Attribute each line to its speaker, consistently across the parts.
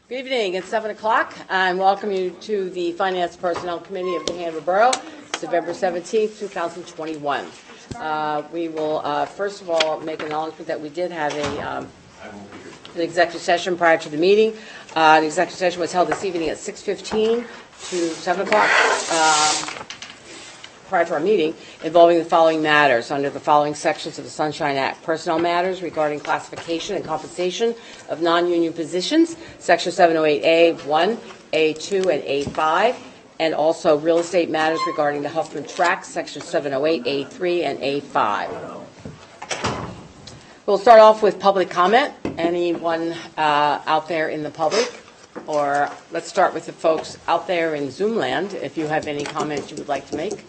Speaker 1: Good evening. It's 7 o'clock, and welcome you to the Finance Personnel Committee of the Hanover Borough. It's November 17th, 2021. We will, first of all, make an acknowledgement that we did have an executive session prior to the meeting. The executive session was held this evening at 6:15 to 7 o'clock. Prior to our meeting, involving the following matters under the following sections of the Sunshine Act: personnel matters regarding classification and compensation of non-union positions, Section 708A 1, A2, and A5, and also real estate matters regarding the Huffman Tract, Section 708 A3 and A5. We'll start off with public comment. Anyone out there in the public? Or let's start with the folks out there in Zoom land. If you have any comments you would like to make.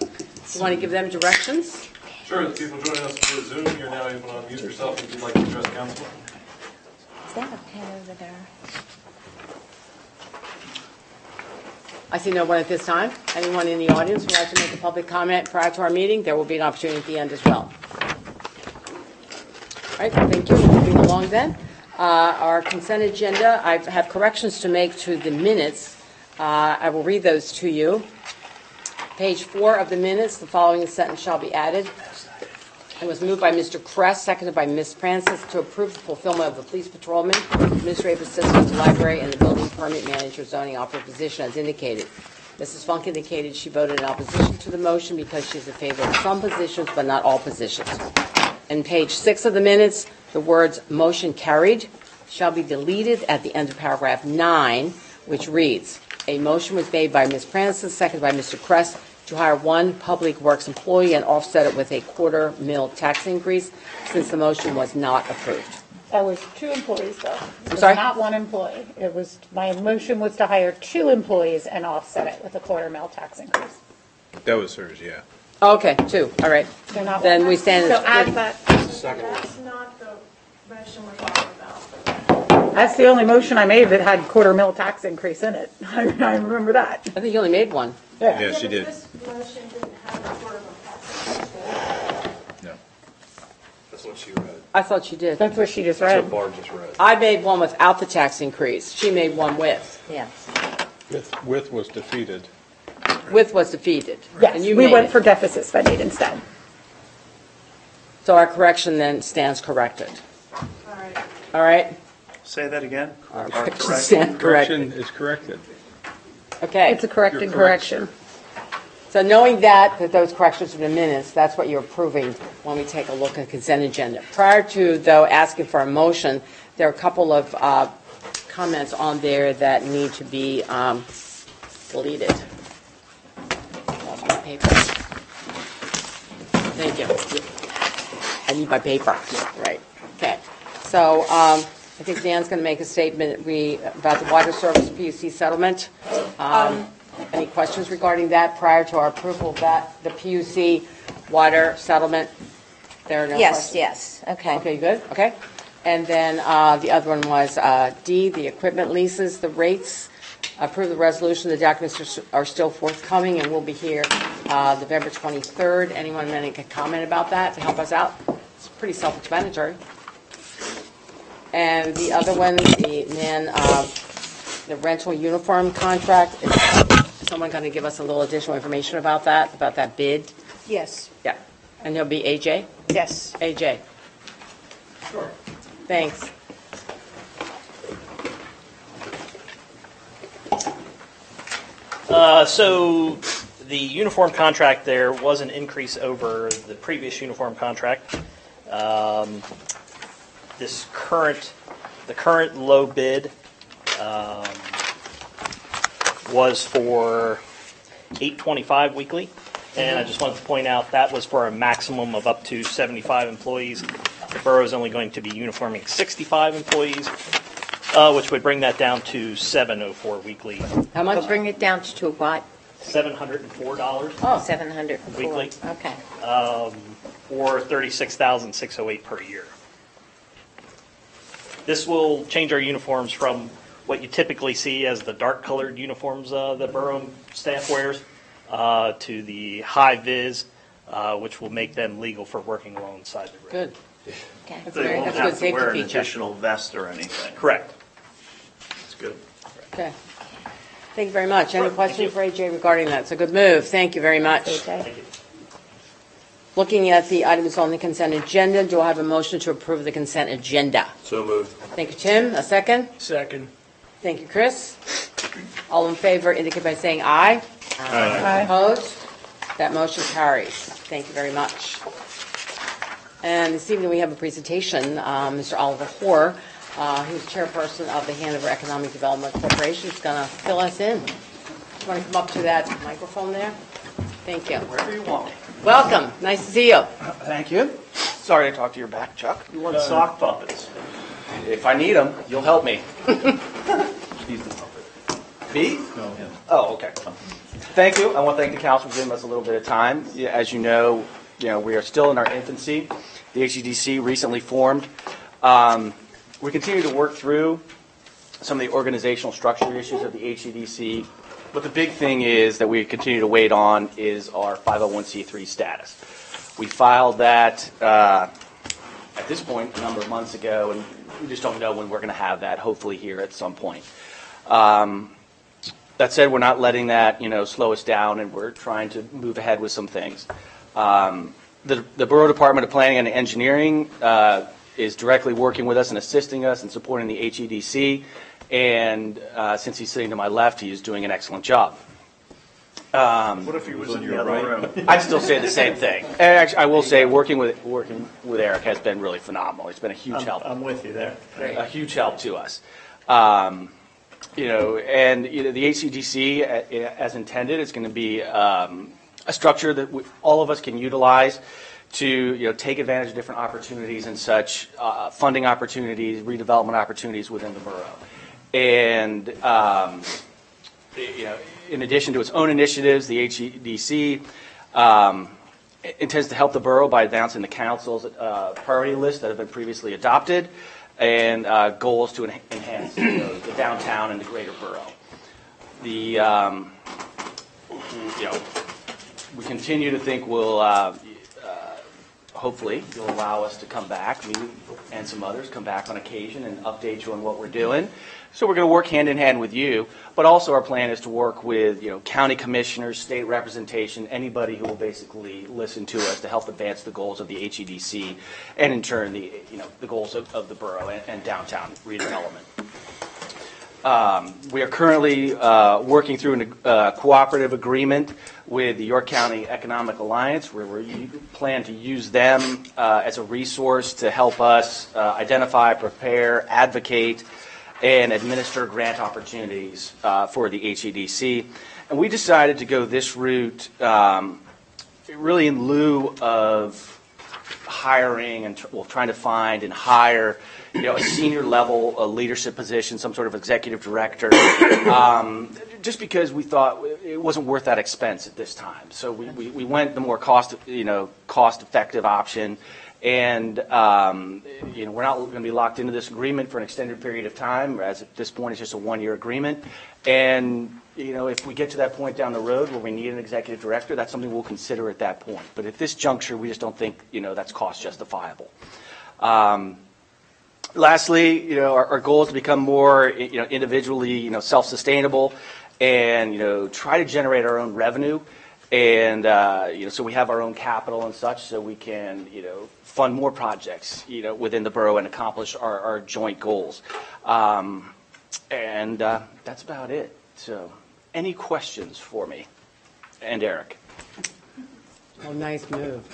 Speaker 1: You want to give them directions?
Speaker 2: Sure. The people joining us via Zoom, you're now able to unmute yourself if you'd like to address council.
Speaker 3: Is that a pen over there?
Speaker 1: I see no one at this time. Anyone in the audience who would like to make a public comment prior to our meeting? There will be an opportunity at the end as well. All right, thank you. Moving along then. Our consent agenda, I have corrections to make to the minutes. I will read those to you. Page 4 of the minutes, the following sentence shall be added. It was moved by Mr. Kress, seconded by Ms. Francis, to approve the fulfillment of the police patrolman, administrative assistant to library, and the building permit manager zoning operative position as indicated. Mrs. Funk indicated she voted in opposition to the motion because she's in favor of some positions but not all positions. And page 6 of the minutes, the words "motion carried" shall be deleted at the end of paragraph 9, which reads, "A motion was made by Ms. Francis, seconded by Mr. Kress, to hire one public works employee and offset it with a $0.25 tax increase since the motion was not approved."
Speaker 4: That was 2 employees, though. It was
Speaker 1: sorry?
Speaker 4: not 1 employee. It was, my motion was to hire 2 employees and offset it with a $0.25 tax increase.
Speaker 5: That was hers, yeah.
Speaker 1: Okay, 2, all right.
Speaker 4: They're not
Speaker 1: Then
Speaker 4: one.
Speaker 1: we stand
Speaker 4: So
Speaker 1: as
Speaker 4: add that.
Speaker 6: That's not the motion we're talking about.
Speaker 4: That's the only motion I made that had $0.25 tax increase in it. I remember that.
Speaker 1: I think you only made one.
Speaker 5: Yeah, she
Speaker 6: but
Speaker 5: did.
Speaker 6: This motion didn't have a sort of a tax.
Speaker 5: No.
Speaker 2: That's what she read.
Speaker 1: I thought you did.
Speaker 4: That's what she just
Speaker 2: So
Speaker 4: read.
Speaker 2: Barb just read.
Speaker 1: I made one without the tax increase. She made one with.
Speaker 3: Yes.
Speaker 5: With was defeated.
Speaker 1: With was defeated.
Speaker 4: Yes,
Speaker 1: And you
Speaker 4: we
Speaker 1: made
Speaker 4: went
Speaker 1: it.
Speaker 4: for deficit spending instead.
Speaker 1: So our correction then stands corrected.
Speaker 6: All right.
Speaker 1: All right?
Speaker 7: Say that again.
Speaker 1: Our correction stands corrected.
Speaker 5: Correction is corrected.
Speaker 1: Okay.
Speaker 4: It's a corrected
Speaker 5: You're correct,
Speaker 4: correction.
Speaker 1: So knowing that those corrections are in the minutes, that's what you're approving when we take a look at the consent agenda. Prior to, though, asking for a motion, there are a couple of comments on there that need to be deleted. Lost my paper. Thank you. I need my paper. Right. Okay. So I think Dan's going to make a statement about the water service PUC settlement. Any questions regarding that prior to our approval of that, the PUC water settlement? There are no questions?
Speaker 3: Yes, okay.
Speaker 1: Okay, good, okay. And then the other one was D, the equipment leases, the rates. Approve the resolution. The documents are still forthcoming and will be here November 23rd. Anyone make a comment about that to help us out? It's pretty self-explanatory. And the other one, the rental uniform contract. Is someone going to give us a little additional information about that bid?
Speaker 3: Yes.
Speaker 1: Yeah. And there'll be AJ?
Speaker 3: Yes.
Speaker 1: AJ. Sure. Thanks.
Speaker 8: So the uniform contract, there was an increase over the previous uniform contract. The current low bid was for $825 weekly, and I just wanted to point out that was for a maximum of up to 75 employees. The borough is only going to be uniforming 65 employees, which would bring that down to $704 weekly.
Speaker 1: How much?
Speaker 3: We'll bring it down to what?
Speaker 8: $704
Speaker 1: Oh,
Speaker 3: 704.
Speaker 8: Weekly.
Speaker 3: Okay.
Speaker 8: or $36,608 per year. This will change our uniforms from what you typically see as the dark colored uniforms the borough staff wears to the high vis, which will make them legal for working alongside the road.
Speaker 1: good.
Speaker 3: Okay.
Speaker 1: That's
Speaker 7: They
Speaker 1: very,
Speaker 7: won't
Speaker 1: that's a good
Speaker 7: have to
Speaker 1: safety
Speaker 7: wear an
Speaker 1: feature.
Speaker 7: additional vest or anything.
Speaker 8: Correct.
Speaker 7: That's good.
Speaker 1: Okay. Thank you very much. Any questions for AJ regarding that? It's a good move. Thank you very much.
Speaker 4: AJ?
Speaker 1: Looking at the items on the consent agenda, do I have a motion to approve the consent agenda?
Speaker 2: So moved.
Speaker 1: Thank you, Tim. A second?
Speaker 7: Second.
Speaker 1: Thank you, Chris. All in favor indicate by saying aye.
Speaker 4: Aye.
Speaker 1: Opposed? That motion carries. Thank you very much. And this evening, we have a presentation. Mr. Oliver Hoare, who's chairperson of the Hanover Economic Development Corporation, is going to fill us in. You want to come up to that microphone there? Thank you.
Speaker 9: Wherever you want.
Speaker 1: Welcome. Nice to see you.
Speaker 9: Thank you. Sorry to talk to your back, Chuck.
Speaker 7: You want sock puppets?
Speaker 9: If I need them, you'll help me. He's the puppet. Me?
Speaker 7: No, him.
Speaker 9: Oh, okay. Thank you. I want to thank the council for giving us a little bit of time. Yeah, as you know, we are still in our infancy. The HEDC recently formed. We continue to work through some of the organizational structure issues of the HEDC. But the big thing is that we continue to wait on is our 501c3 status. We filed that at this point a number of months ago, and we just don't know when we're going to have that, hopefully here at some point. That said, we're not letting that slow us down, and we're trying to move ahead with some things. The Borough Department of Planning and Engineering is directly working with us and assisting us and supporting the HEDC. And since he's sitting to my left, he is doing an excellent job.
Speaker 7: What if he was in your right? Room?
Speaker 9: I'd still say the same thing. And actually, I will say working with Eric has been really phenomenal. It's been a huge help.
Speaker 7: I'm with you there.
Speaker 9: A huge help to us. And the HCDC, as intended, is going to be a structure that all of us can utilize to take advantage of different opportunities and such, funding opportunities, redevelopment opportunities within the borough. And in addition to its own initiatives, the HEDC intends to help the borough by advancing the council's priority list that have been previously adopted and goals to enhance the downtown and the greater borough. We continue to think hopefully you'll allow us to come back, me and some others come back on occasion and update you on what we're doing. So we're going to work hand in hand with you, but also our plan is to work with county commissioners, state representation, anybody who will basically listen to us to help advance the goals of the HEDC and in turn the goals of the borough and downtown redevelopment. We are currently working through a cooperative agreement with the York County Economic Alliance, where we plan to use them as a resource to help us identify, prepare, advocate, and administer grant opportunities for the HEDC. And we decided to go this route really in lieu of hiring and trying to find and hire a senior level leadership position, some sort of executive director, just because we thought it wasn't worth that expense at this time. So we went the more cost effective option. And we're not going to be locked into this agreement for an extended period of time, as at this point it's just a one-year agreement. And if we get to that point down the road where we need an executive director, that's something we'll consider at that point. But at this juncture, we just don't think that's cost justifiable. Lastly, our goal is to become more individually self-sustainable and try to generate our own revenue. And so we have our own capital and such, so we can fund more projects within the borough and accomplish our joint goals. And that's about it. So any questions for me and Eric?
Speaker 1: Oh, nice move.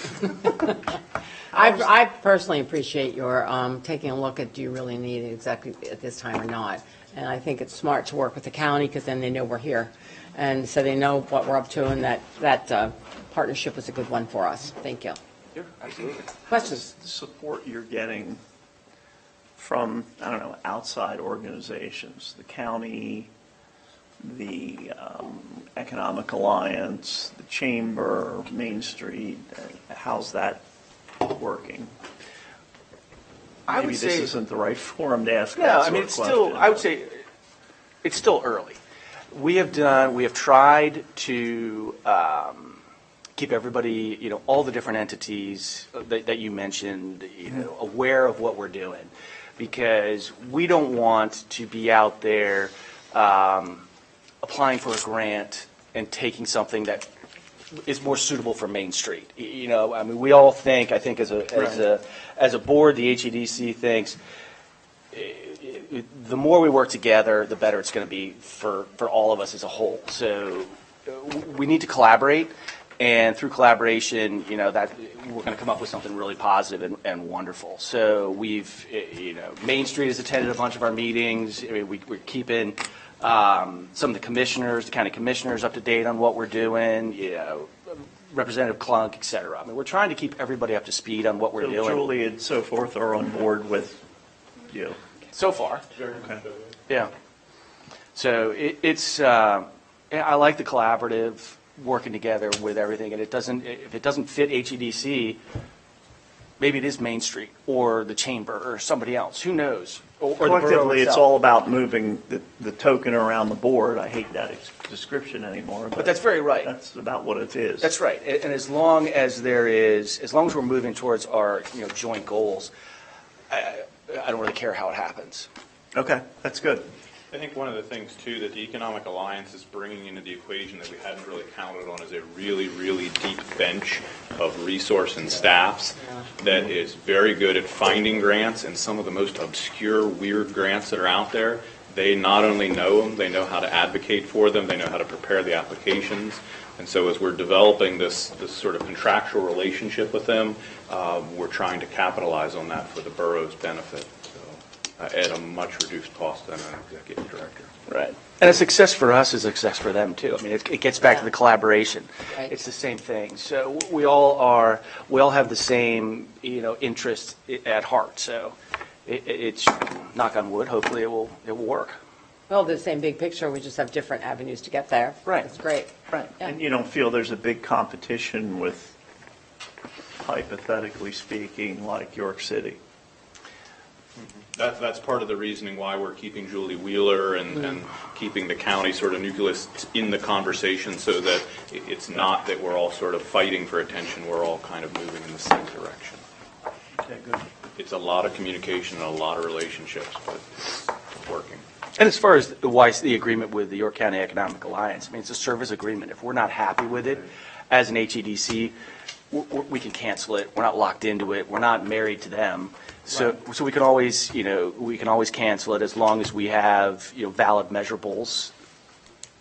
Speaker 1: I personally appreciate your taking a look at do you really need it exactly at this time or not. And I think it's smart to work with the county because then they know we're here. And so they know what we're up to, and that partnership was a good one for us. Thank you.
Speaker 9: Sure, absolutely.
Speaker 1: Questions?
Speaker 7: The support you're getting from, outside organizations, the county, the Economic Alliance, the Chamber, Main Street, how's that working? Maybe this isn't the right forum to ask that sort of question.
Speaker 9: I would say it's still early. We have tried to keep everybody, all the different entities that you mentioned, aware of what we're doing, because we don't want to be out there applying for a grant and taking something that is more suitable for Main Street. You know, I mean, we all think, I think as a board, the HEDC thinks the more we work together, the better it's going to be for all of us as a whole. So we need to collaborate, and through collaboration, you know, that we're going to come up with something really positive and wonderful. So we've, you know, Main Street has attended a bunch of our meetings. I mean, we're keeping some of the commissioners, the county commissioners, up to date on what we're doing. You know, Representative Klunk, et cetera. I mean, we're trying to keep everybody up to speed on what we're doing.
Speaker 7: Julie and so forth are on board with you.
Speaker 9: So far.
Speaker 7: Okay.
Speaker 9: Yeah. So it's I like the collaborative working together with everything, and if it doesn't fit HEDC, maybe it is Main Street or the Chamber or somebody else. Who knows? Or the borough
Speaker 7: Collectively, it's
Speaker 9: itself.
Speaker 7: all about moving the token around the board. I hate that description anymore.
Speaker 9: But that's very right.
Speaker 7: That's about what it is.
Speaker 9: That's right. And as long as we're moving towards our joint goals, I don't really care how it happens.
Speaker 7: Okay, that's good.
Speaker 5: I think one of the things, too, that the Economic Alliance is bringing into the equation that we hadn't really counted on is a really, really deep bench of resource and staffs that is very good at finding grants, and some of the most obscure, weird grants that are out there. They not only know them, they know how to advocate for them, they know how to prepare the applications. And so as we're developing this sort of contractual relationship with them, we're trying to capitalize on that for the borough's benefit. At a much reduced cost than an executive director.
Speaker 9: Right. And a success for us is a success for them, too. I mean, it gets back to the collaboration.
Speaker 1: Right.
Speaker 9: It's the same thing. So we all have the same, interest at heart. So it's, knock on wood, hopefully it will work.
Speaker 1: Well, the same big picture, we just have different avenues to get there.
Speaker 9: Right.
Speaker 1: That's great.
Speaker 7: Right.
Speaker 1: Yeah.
Speaker 7: And you don't feel there's a big competition with, hypothetically speaking, like York City?
Speaker 5: That's part of the reasoning why we're keeping Julie Wheeler and keeping the county sort of nucleus in the conversation, so that it's not that we're all sort of fighting for attention. We're all kind of moving in the same direction.
Speaker 7: Okay, good.
Speaker 5: It's a lot of communication and a lot of relationships, but it's working.
Speaker 9: And as far as the agreement with the York County Economic Alliance, I mean, it's a service agreement. If we're not happy with it as an HEDC, we can cancel it. We're not locked into it. We're not married to them. So we can always, cancel it as long as we have, valid measurables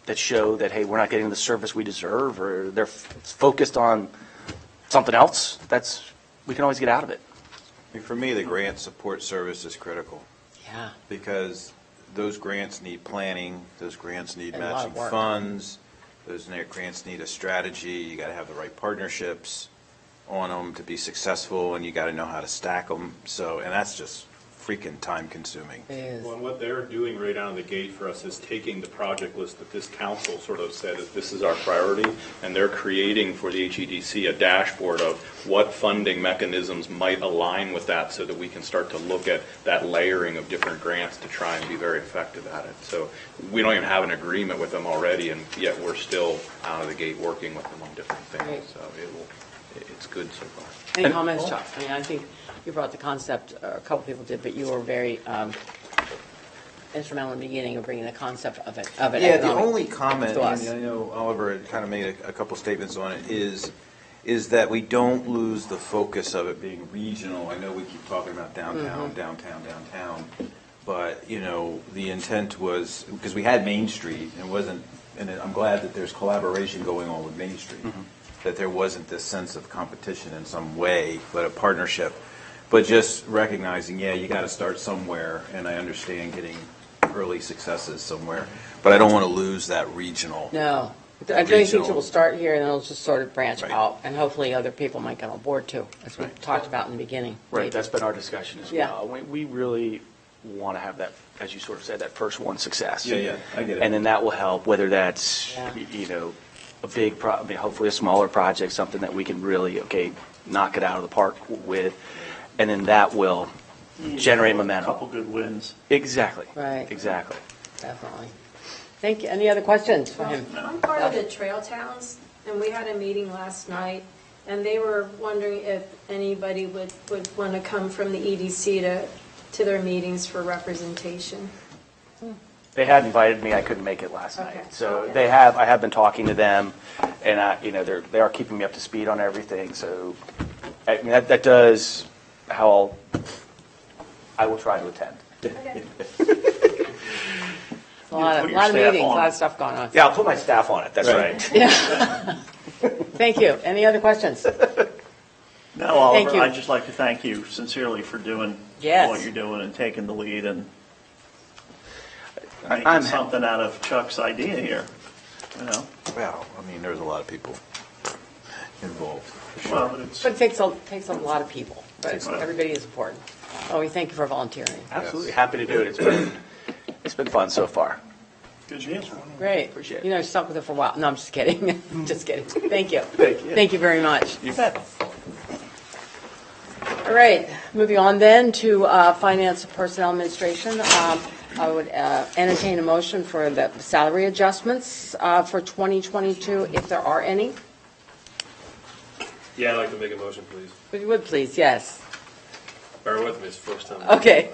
Speaker 9: that show that, hey, we're not getting the service we deserve, or they're focused on something else. We can always get out of it.
Speaker 10: I mean, for me, the grant support service is critical,
Speaker 1: Yeah.
Speaker 10: because those grants need planning, those grants need
Speaker 1: And a lot of
Speaker 10: matching
Speaker 1: work.
Speaker 10: funds, those grants need a strategy, you got to have the right partnerships on them to be successful, and you got to know how to stack them. So, and that's just freaking time consuming.
Speaker 1: It is.
Speaker 5: Well, and what they're doing right out of the gate for us is taking the project list that this council sort of said that this is our priority, and they're creating for the HEDC a dashboard of what funding mechanisms might align with that, so that we can start to look at that layering of different grants to try and be very effective at it. So we don't even have an agreement with them already, and yet we're still out of the gate working with them on different things.
Speaker 1: Right.
Speaker 5: So it's good so far.
Speaker 1: Any comments, Chuck? I mean, I think you brought the concept, or a couple people did, but you were very instrumental in the beginning of bringing the concept of it.
Speaker 10: Yeah, the
Speaker 1: economic
Speaker 10: only comment,
Speaker 1: to us.
Speaker 10: and I know Oliver kind of made a couple statements on it, is that we don't lose the focus of it being regional. I know we keep talking about downtown, downtown, but, the intent was, because we had Main Street, and I'm glad that there's collaboration going on with Main Street, that there wasn't this sense of competition in some way, but a partnership. But just recognizing, you got to start somewhere, and I understand getting early successes somewhere, but I don't want to lose that regional.
Speaker 1: No. I think
Speaker 10: regional-
Speaker 1: it will start here, and it'll just sort of branch
Speaker 10: Right.
Speaker 1: out, and hopefully other people might come on board too, as we
Speaker 10: Right.
Speaker 1: talked about in the beginning.
Speaker 9: Right,
Speaker 1: maybe.
Speaker 9: that's been our discussion as
Speaker 1: Yeah.
Speaker 9: well. We really want to have that, as you sort of said, that first one success.
Speaker 10: Yeah, I get it.
Speaker 9: And then that will help, whether that's,
Speaker 1: Yeah.
Speaker 9: a big, hopefully a smaller project, something that we can really, knock it out of the park with, and then that will generate
Speaker 7: A
Speaker 9: momentum.
Speaker 7: couple good wins.
Speaker 9: Exactly.
Speaker 1: Right.
Speaker 9: Exactly.
Speaker 1: Definitely. Thank you. Any other questions for him?
Speaker 6: I'm part of the Trail Towns, and we had a meeting last night, and they were wondering if anybody would want to come from the EDC to their meetings for representation.
Speaker 9: They had invited me. I couldn't make it last
Speaker 6: Okay.
Speaker 9: night. So
Speaker 6: Okay.
Speaker 9: I have been talking to them, and they are keeping me up to speed on everything. So I mean, that does how I will try to attend.
Speaker 1: A lot
Speaker 7: Put
Speaker 1: of
Speaker 7: your staff
Speaker 1: meetings, a
Speaker 7: on.
Speaker 1: lot of stuff going on.
Speaker 9: Yeah, I'll put my staff on it. That's
Speaker 10: Right.
Speaker 9: right.
Speaker 1: Thank you. Any other questions?
Speaker 7: No, Oliver,
Speaker 1: Thank you.
Speaker 7: I'd just like to thank you sincerely for doing
Speaker 1: Yes.
Speaker 7: what you're doing and taking the lead and
Speaker 9: I'm-
Speaker 7: making something out of Chuck's idea here, you know?
Speaker 10: Well, I mean, there's a lot of people involved.
Speaker 7: Well, but it's,
Speaker 1: But it takes a lot of people, but everybody is important. Oh, we thank you for volunteering.
Speaker 9: Absolutely happy to do it. It's been fun so far.
Speaker 7: good news.
Speaker 1: Great.
Speaker 9: Appreciate it.
Speaker 1: You know, I stuck with it for a while. No, I'm just kidding. Just kidding. Thank you.
Speaker 9: Thank you.
Speaker 1: Thank you very much.
Speaker 9: You bet.
Speaker 1: All right, moving on then to Finance and Personnel Administration. I would entertain a motion for the salary adjustments for 2022, if there are any.
Speaker 2: Yeah, I'd like to make a motion, please.
Speaker 1: If you would, please, yes.
Speaker 2: Bear with me, it's the first time.
Speaker 1: Okay.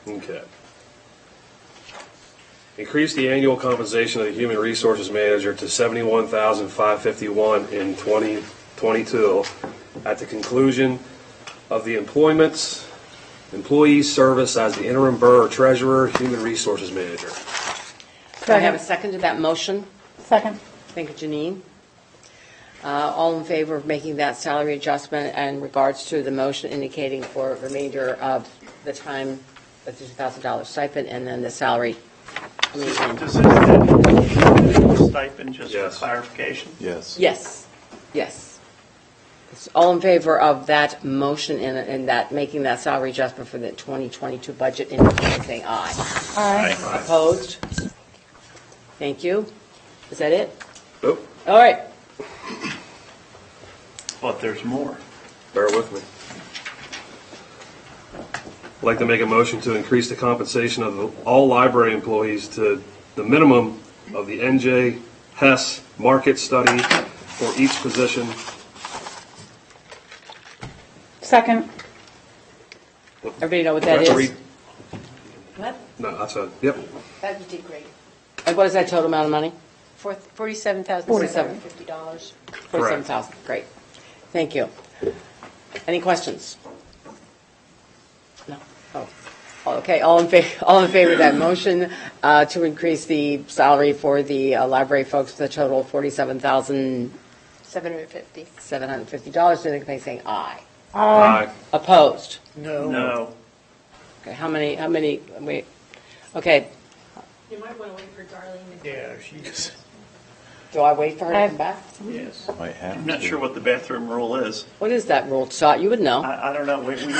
Speaker 2: Okay. Increase the annual compensation of the Human Resources Manager to $71,551 in 2022 at the conclusion of the employee service as the interim Borough Treasurer, Human Resources Manager.
Speaker 1: Do I have a second to that motion?
Speaker 4: Second.
Speaker 1: Thank you, Janine. All in favor of making that salary adjustment in regards to the motion indicating for remainder of the time, the $2,000 stipend, and then the salary?
Speaker 7: Does it stipend, just for
Speaker 2: Yes.
Speaker 7: clarification?
Speaker 10: Yes.
Speaker 1: Yes, yes. All in favor of that motion and that, making that salary adjustment for the 2022 budget, indicating saying aye.
Speaker 4: Aye.
Speaker 1: Opposed? Thank you. Is that it?
Speaker 2: Oh,
Speaker 1: All right.
Speaker 7: But there's more.
Speaker 2: bear with me. I'd like to make a motion to increase the compensation of all library employees to the minimum of the NJ Hess market study for each position.
Speaker 4: Second.
Speaker 1: Everybody know what that
Speaker 2: Do I have to
Speaker 1: is?
Speaker 2: read-
Speaker 3: What?
Speaker 2: No, that's a, yep.
Speaker 3: That you did great.
Speaker 1: And what is that total amount of money?
Speaker 3: $47,750.
Speaker 1: 47,000. Great. Thank you. Any questions? No? Oh. Okay, all in favor of that motion to increase the salary for the library folks with a total of $47,750,
Speaker 3: $750.
Speaker 1: indicate by saying aye.
Speaker 2: Aye.
Speaker 1: Opposed?
Speaker 7: No.
Speaker 1: Okay, how many, wait, okay,
Speaker 6: You might want to wait for Darlene to.
Speaker 7: Yeah, she's,
Speaker 1: do I wait for her to come back?
Speaker 7: yes.
Speaker 10: Might have
Speaker 7: I'm not
Speaker 10: to.
Speaker 7: sure what the bathroom rule is.
Speaker 1: What is that rule, Scott? You would know.
Speaker 7: I don't know, we need to return.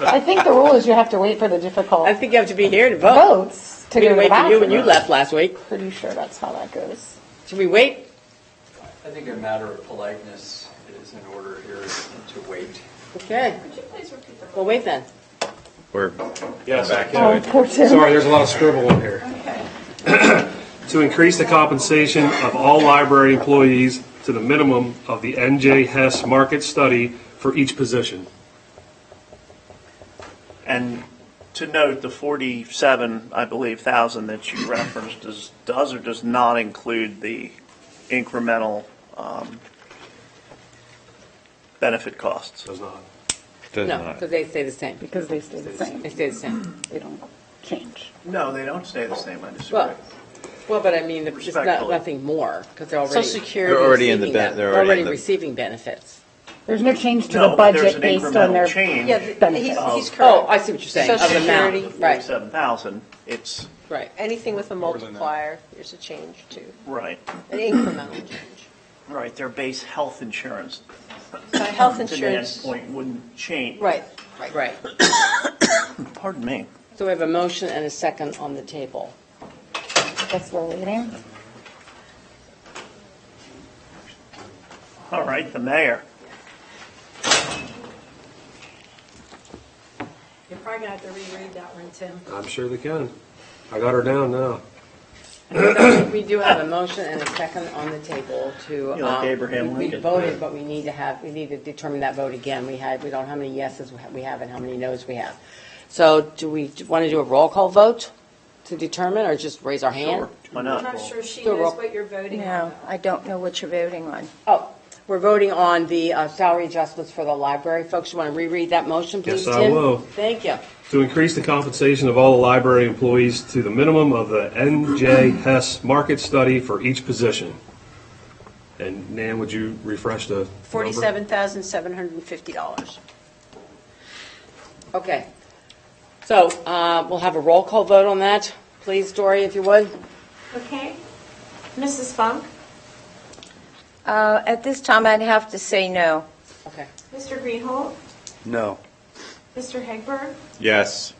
Speaker 4: I think the rule is you have to wait for the difficult
Speaker 1: I think you have to be here to vote.
Speaker 4: votes to
Speaker 1: We
Speaker 4: go
Speaker 1: didn't
Speaker 4: to the
Speaker 1: wait for you when you
Speaker 4: bathroom.
Speaker 1: left last week.
Speaker 4: Pretty sure that's how that goes.
Speaker 1: Should we wait?
Speaker 11: I think a matter of politeness is in order here to wait.
Speaker 1: Okay,
Speaker 6: Could you please repeat the
Speaker 1: well, wait then.
Speaker 10: We're
Speaker 2: Yes.
Speaker 10: back
Speaker 4: Oh,
Speaker 10: to it.
Speaker 4: poor Tim.
Speaker 2: Sorry, there's a lot of scribble in here. To increase the compensation of all library employees to the minimum of the NJ Hess market study for each position.
Speaker 7: And to note, the 47, I believe, thousand that you referenced does or does not include the incremental benefit costs.
Speaker 2: Does not.
Speaker 1: No, because they stay the same.
Speaker 4: Because they stay the same.
Speaker 1: They stay the same.
Speaker 4: They don't change.
Speaker 7: No, they don't stay the same, I disagree.
Speaker 1: Well, but I mean, it's not,
Speaker 7: Respectfully.
Speaker 1: nothing more, because they're already.
Speaker 3: Social Security.
Speaker 10: They're already in the
Speaker 1: receiving
Speaker 10: ben- they're
Speaker 1: they're
Speaker 10: already
Speaker 1: already
Speaker 10: in the-
Speaker 1: receiving benefits.
Speaker 4: There's no change to
Speaker 7: No,
Speaker 4: the
Speaker 7: but there's
Speaker 4: budget
Speaker 7: an
Speaker 4: based on
Speaker 7: incremental
Speaker 4: their
Speaker 7: change.
Speaker 3: Yeah,
Speaker 4: benefits.
Speaker 3: he's
Speaker 1: Oh,
Speaker 3: correct.
Speaker 1: I see what you're saying, of
Speaker 3: Social
Speaker 1: the amount.
Speaker 3: Security.
Speaker 1: Right,
Speaker 7: 47,000, it's,
Speaker 1: right.
Speaker 3: Anything with a
Speaker 10: than that.
Speaker 3: multiplier, there's a change too,
Speaker 7: right,
Speaker 3: an incremental change.
Speaker 7: right, their base health insurance
Speaker 3: So health
Speaker 7: to Nan's
Speaker 3: insurance,
Speaker 7: point wouldn't change.
Speaker 3: right.
Speaker 1: Right.
Speaker 7: Pardon me.
Speaker 1: So we have a motion and a second on the table.
Speaker 4: Guess we're waiting.
Speaker 7: All right, the mayor.
Speaker 6: You're probably going to have to reread that one, Tim.
Speaker 2: I'm sure they can. I got her down now.
Speaker 1: So we do have a motion and a second on the table to.
Speaker 7: You like Abraham
Speaker 1: We
Speaker 7: Lincoln.
Speaker 1: voted, but we need to determine that vote again. We don't know how many yeses we have and how many noes we have. So do we want to do a roll call vote to determine, or just raise our hand?
Speaker 7: Sure. Why
Speaker 6: I'm
Speaker 7: not?
Speaker 6: not sure she
Speaker 1: Do a roll-
Speaker 6: knows what you're voting on.
Speaker 3: No, I don't know what you're voting on.
Speaker 1: Oh, we're voting on the salary adjustments for the library. Folks, you want to reread that motion, please,
Speaker 2: Yes,
Speaker 1: Tim?
Speaker 2: I will.
Speaker 1: Thank you.
Speaker 2: To increase the compensation of all the library employees to the minimum of the NJHES market study for each position. And Nan, would you refresh the number?
Speaker 3: $47,750.
Speaker 1: Okay. So we'll have a roll call vote on that. Please, Dory, if you would.
Speaker 6: Okay. Mrs. Funk?
Speaker 3: At this time, I'd have to say no.
Speaker 1: Okay.
Speaker 6: Mr. Greenhold?
Speaker 9: No.
Speaker 6: Mr. Hegberg?
Speaker 5: Yes.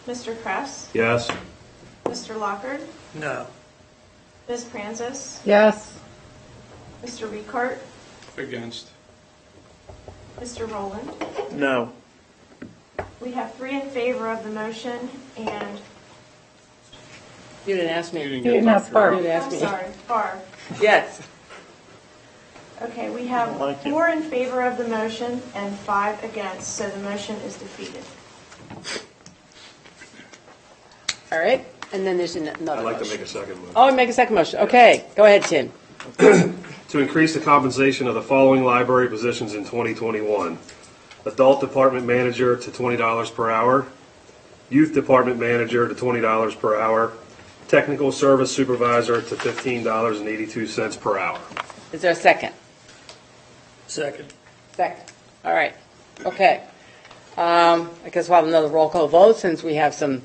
Speaker 6: Mr. Kress?
Speaker 2: Yes.
Speaker 6: Mr. Lockard?
Speaker 7: No.
Speaker 6: Ms. Pranzis?
Speaker 4: Yes.
Speaker 6: Mr. Ricart?
Speaker 5: Against.
Speaker 6: Mr. Rowland?
Speaker 7: No.
Speaker 6: We have 3 in favor of the motion, and,
Speaker 1: You didn't ask me.
Speaker 4: You didn't ask Barb.
Speaker 1: You didn't ask
Speaker 6: I'm
Speaker 1: me.
Speaker 6: sorry, Barb.
Speaker 1: Yes.
Speaker 6: Okay, we have
Speaker 7: Thank you.
Speaker 6: 4 in favor of the motion and 5 against, so the motion is defeated.
Speaker 1: All right. And then there's another
Speaker 2: I'd like to
Speaker 1: motion.
Speaker 2: make a second motion.
Speaker 1: Oh, make a second motion. Okay. Go ahead, Tim.
Speaker 2: To increase the compensation of the following library positions in 2021. Adult Department Manager to $20 per hour. Youth Department Manager to $20 per hour. Technical Service Supervisor to $15.82 per hour.
Speaker 1: Is there a second?
Speaker 7: Second.
Speaker 1: Second. All right. Okay. I guess we'll have another roll call vote since we have some,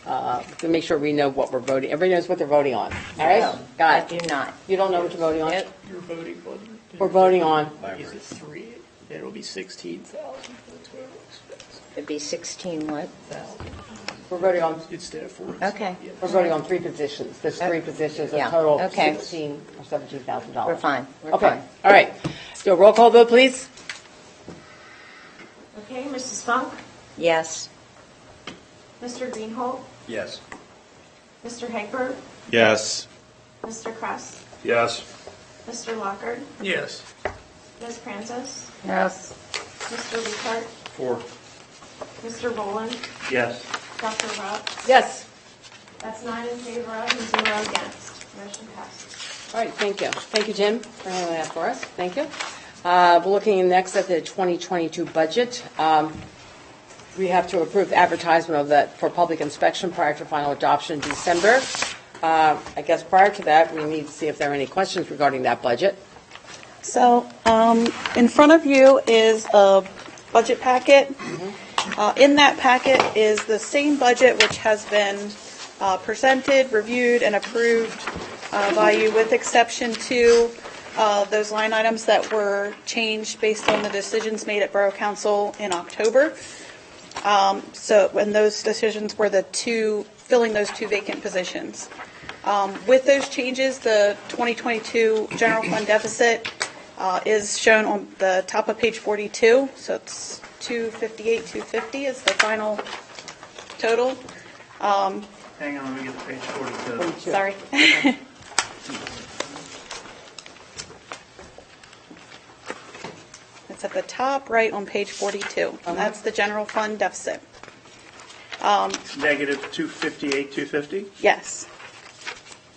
Speaker 1: to make sure we know what we're voting. Everybody knows what they're voting on. All right?
Speaker 3: I
Speaker 1: Got it.
Speaker 3: do not.
Speaker 1: You don't know what you're voting on?
Speaker 3: Yep.
Speaker 7: You're voting on.
Speaker 1: We're voting on.
Speaker 7: Is it 3? It'll be 16,000 for the total expense.
Speaker 3: It'd be 16 what?
Speaker 1: We're voting on.
Speaker 7: Instead of 4.
Speaker 3: Okay.
Speaker 1: We're voting on 3 positions. There's 3 positions, a
Speaker 3: Yeah,
Speaker 1: total of
Speaker 3: okay.
Speaker 1: $16,000 or $17,000.
Speaker 3: We're fine. We're
Speaker 1: Okay.
Speaker 3: fine.
Speaker 1: All right. Do a roll call vote, please.
Speaker 6: Okay, Mrs. Funk?
Speaker 3: Yes.
Speaker 6: Mr. Greenhold?
Speaker 11: Yes.
Speaker 6: Mr. Hegberg?
Speaker 5: Yes.
Speaker 6: Mr. Kress?
Speaker 2: Yes.
Speaker 6: Mr. Lockard?
Speaker 7: Yes.
Speaker 6: Ms. Pranzis?
Speaker 4: Yes.
Speaker 6: Mr. Ricart?
Speaker 7: 4.
Speaker 6: Mr. Rowland?
Speaker 7: Yes.
Speaker 6: Dr. Rupp?
Speaker 1: Yes.
Speaker 6: That's 9 in favor of and 0 against. Motion passes.
Speaker 1: All right, thank you. Thank you, Jim, for handling that for us. Thank you. We're looking next at the 2022 budget. We have to approve the advertisement of that for public inspection prior to final adoption in December. I guess prior to that, we need to see if there are any questions regarding that budget.
Speaker 12: So, in front of you is a budget packet. In that packet is the same budget which has been presented, reviewed, and approved by you, with exception to those line items that were changed based on the decisions made at Borough Council in October. And those decisions were filling those 2 vacant positions. With those changes, the 2022 general fund deficit is shown on the top of page 42. So it's 258,250 is the final total.
Speaker 7: Hang on, let me get to page 42.
Speaker 12: Sorry. It's at the top right on page 42. And that's the general fund deficit.
Speaker 7: Negative 258, 250?
Speaker 12: Yes.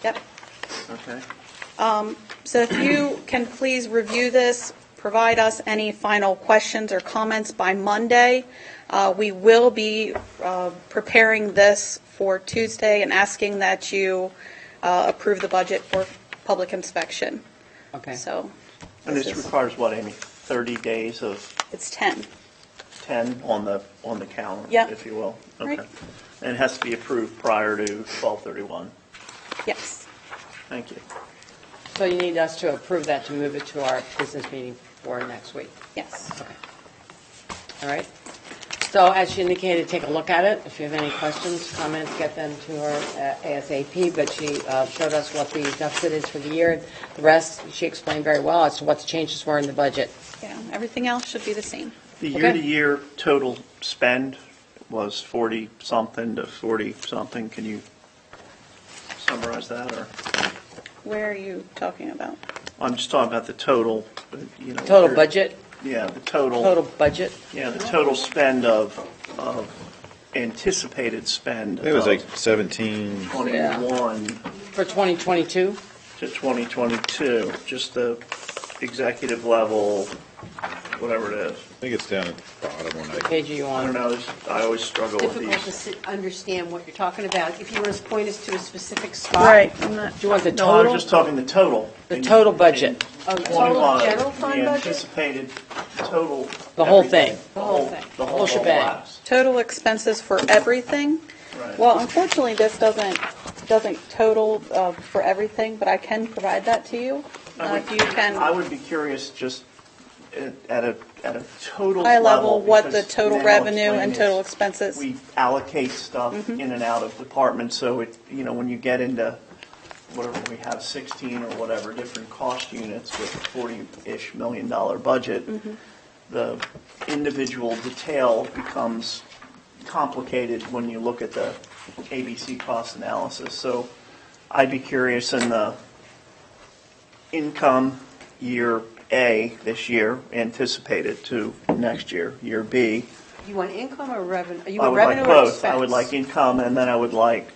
Speaker 12: Yep.
Speaker 7: Okay.
Speaker 12: So if you can please review this, provide us any final questions or comments by Monday. We will be preparing this for Tuesday and asking that you approve the budget for public inspection.
Speaker 1: Okay.
Speaker 12: So
Speaker 7: And this requires what, Amy? 30 days of
Speaker 12: it's 10.
Speaker 7: 10 on the calendar,
Speaker 12: Yeah.
Speaker 7: if you will?
Speaker 12: Right.
Speaker 7: Okay. And it has to be approved prior to 12/31.
Speaker 12: Yes.
Speaker 7: Thank you.
Speaker 1: So you need us to approve that to move it to our business meeting for next week.
Speaker 12: Yes.
Speaker 1: All right. So as she indicated, take a look at it. If you have any questions, comments, get them to her ASAP. But she showed us what the deficit is for the year. The rest, she explained very well as to what the changes were in the budget.
Speaker 12: Yeah. Everything else should be the same.
Speaker 7: The
Speaker 1: Okay.
Speaker 7: year-to-year total spend was 40-something to 40-something. Can you summarize that, or?
Speaker 12: Where are you talking about?
Speaker 7: I'm just talking about the total, you know.
Speaker 1: Total budget,
Speaker 7: Yeah, the total.
Speaker 1: total budget.
Speaker 7: Yeah, the total spend of anticipated spend.
Speaker 10: It was
Speaker 7: of
Speaker 10: like 17.
Speaker 7: 21
Speaker 1: For 2022?
Speaker 7: to 2022, just the executive level, whatever it is.
Speaker 10: I think it's down at the bottom when I.
Speaker 1: Page are you
Speaker 7: I don't
Speaker 1: on?
Speaker 7: know, I always struggle with
Speaker 13: Difficult to
Speaker 7: these.
Speaker 13: understand what you're talking about. If you want to point us to a specific spot.
Speaker 12: Right, I'm not,
Speaker 1: Do you want the
Speaker 7: No, I was
Speaker 1: total?
Speaker 7: just talking the total.
Speaker 1: The total budget,
Speaker 13: Oh, total
Speaker 7: 21,
Speaker 13: general fund
Speaker 7: the
Speaker 13: budget?
Speaker 7: anticipated total.
Speaker 1: The whole
Speaker 7: everything.
Speaker 1: thing.
Speaker 13: The whole thing.
Speaker 7: The
Speaker 1: Whole
Speaker 7: whole
Speaker 1: shebang.
Speaker 7: blast.
Speaker 12: total expenses for everything?
Speaker 7: Right.
Speaker 12: Well, unfortunately, this doesn't total for everything, but I can provide that to you. If you can.
Speaker 7: I would be curious, just at a total
Speaker 12: High level, what the
Speaker 7: because
Speaker 12: total
Speaker 7: now
Speaker 12: revenue
Speaker 7: explain
Speaker 12: and
Speaker 7: is
Speaker 12: total expenses.
Speaker 7: We allocate stuff in and out of departments, so it, you know, when you get into whatever, we have 16 or whatever different cost units with a $40-ish million budget, the individual detail becomes complicated when you look at the ABC cost analysis. So I'd be curious in the income year A this year, anticipated to next year, year B.
Speaker 13: You want income or revenue? You
Speaker 7: I
Speaker 13: want
Speaker 7: would like
Speaker 13: revenue or
Speaker 7: both.
Speaker 13: expense?
Speaker 7: I would like income and then I would like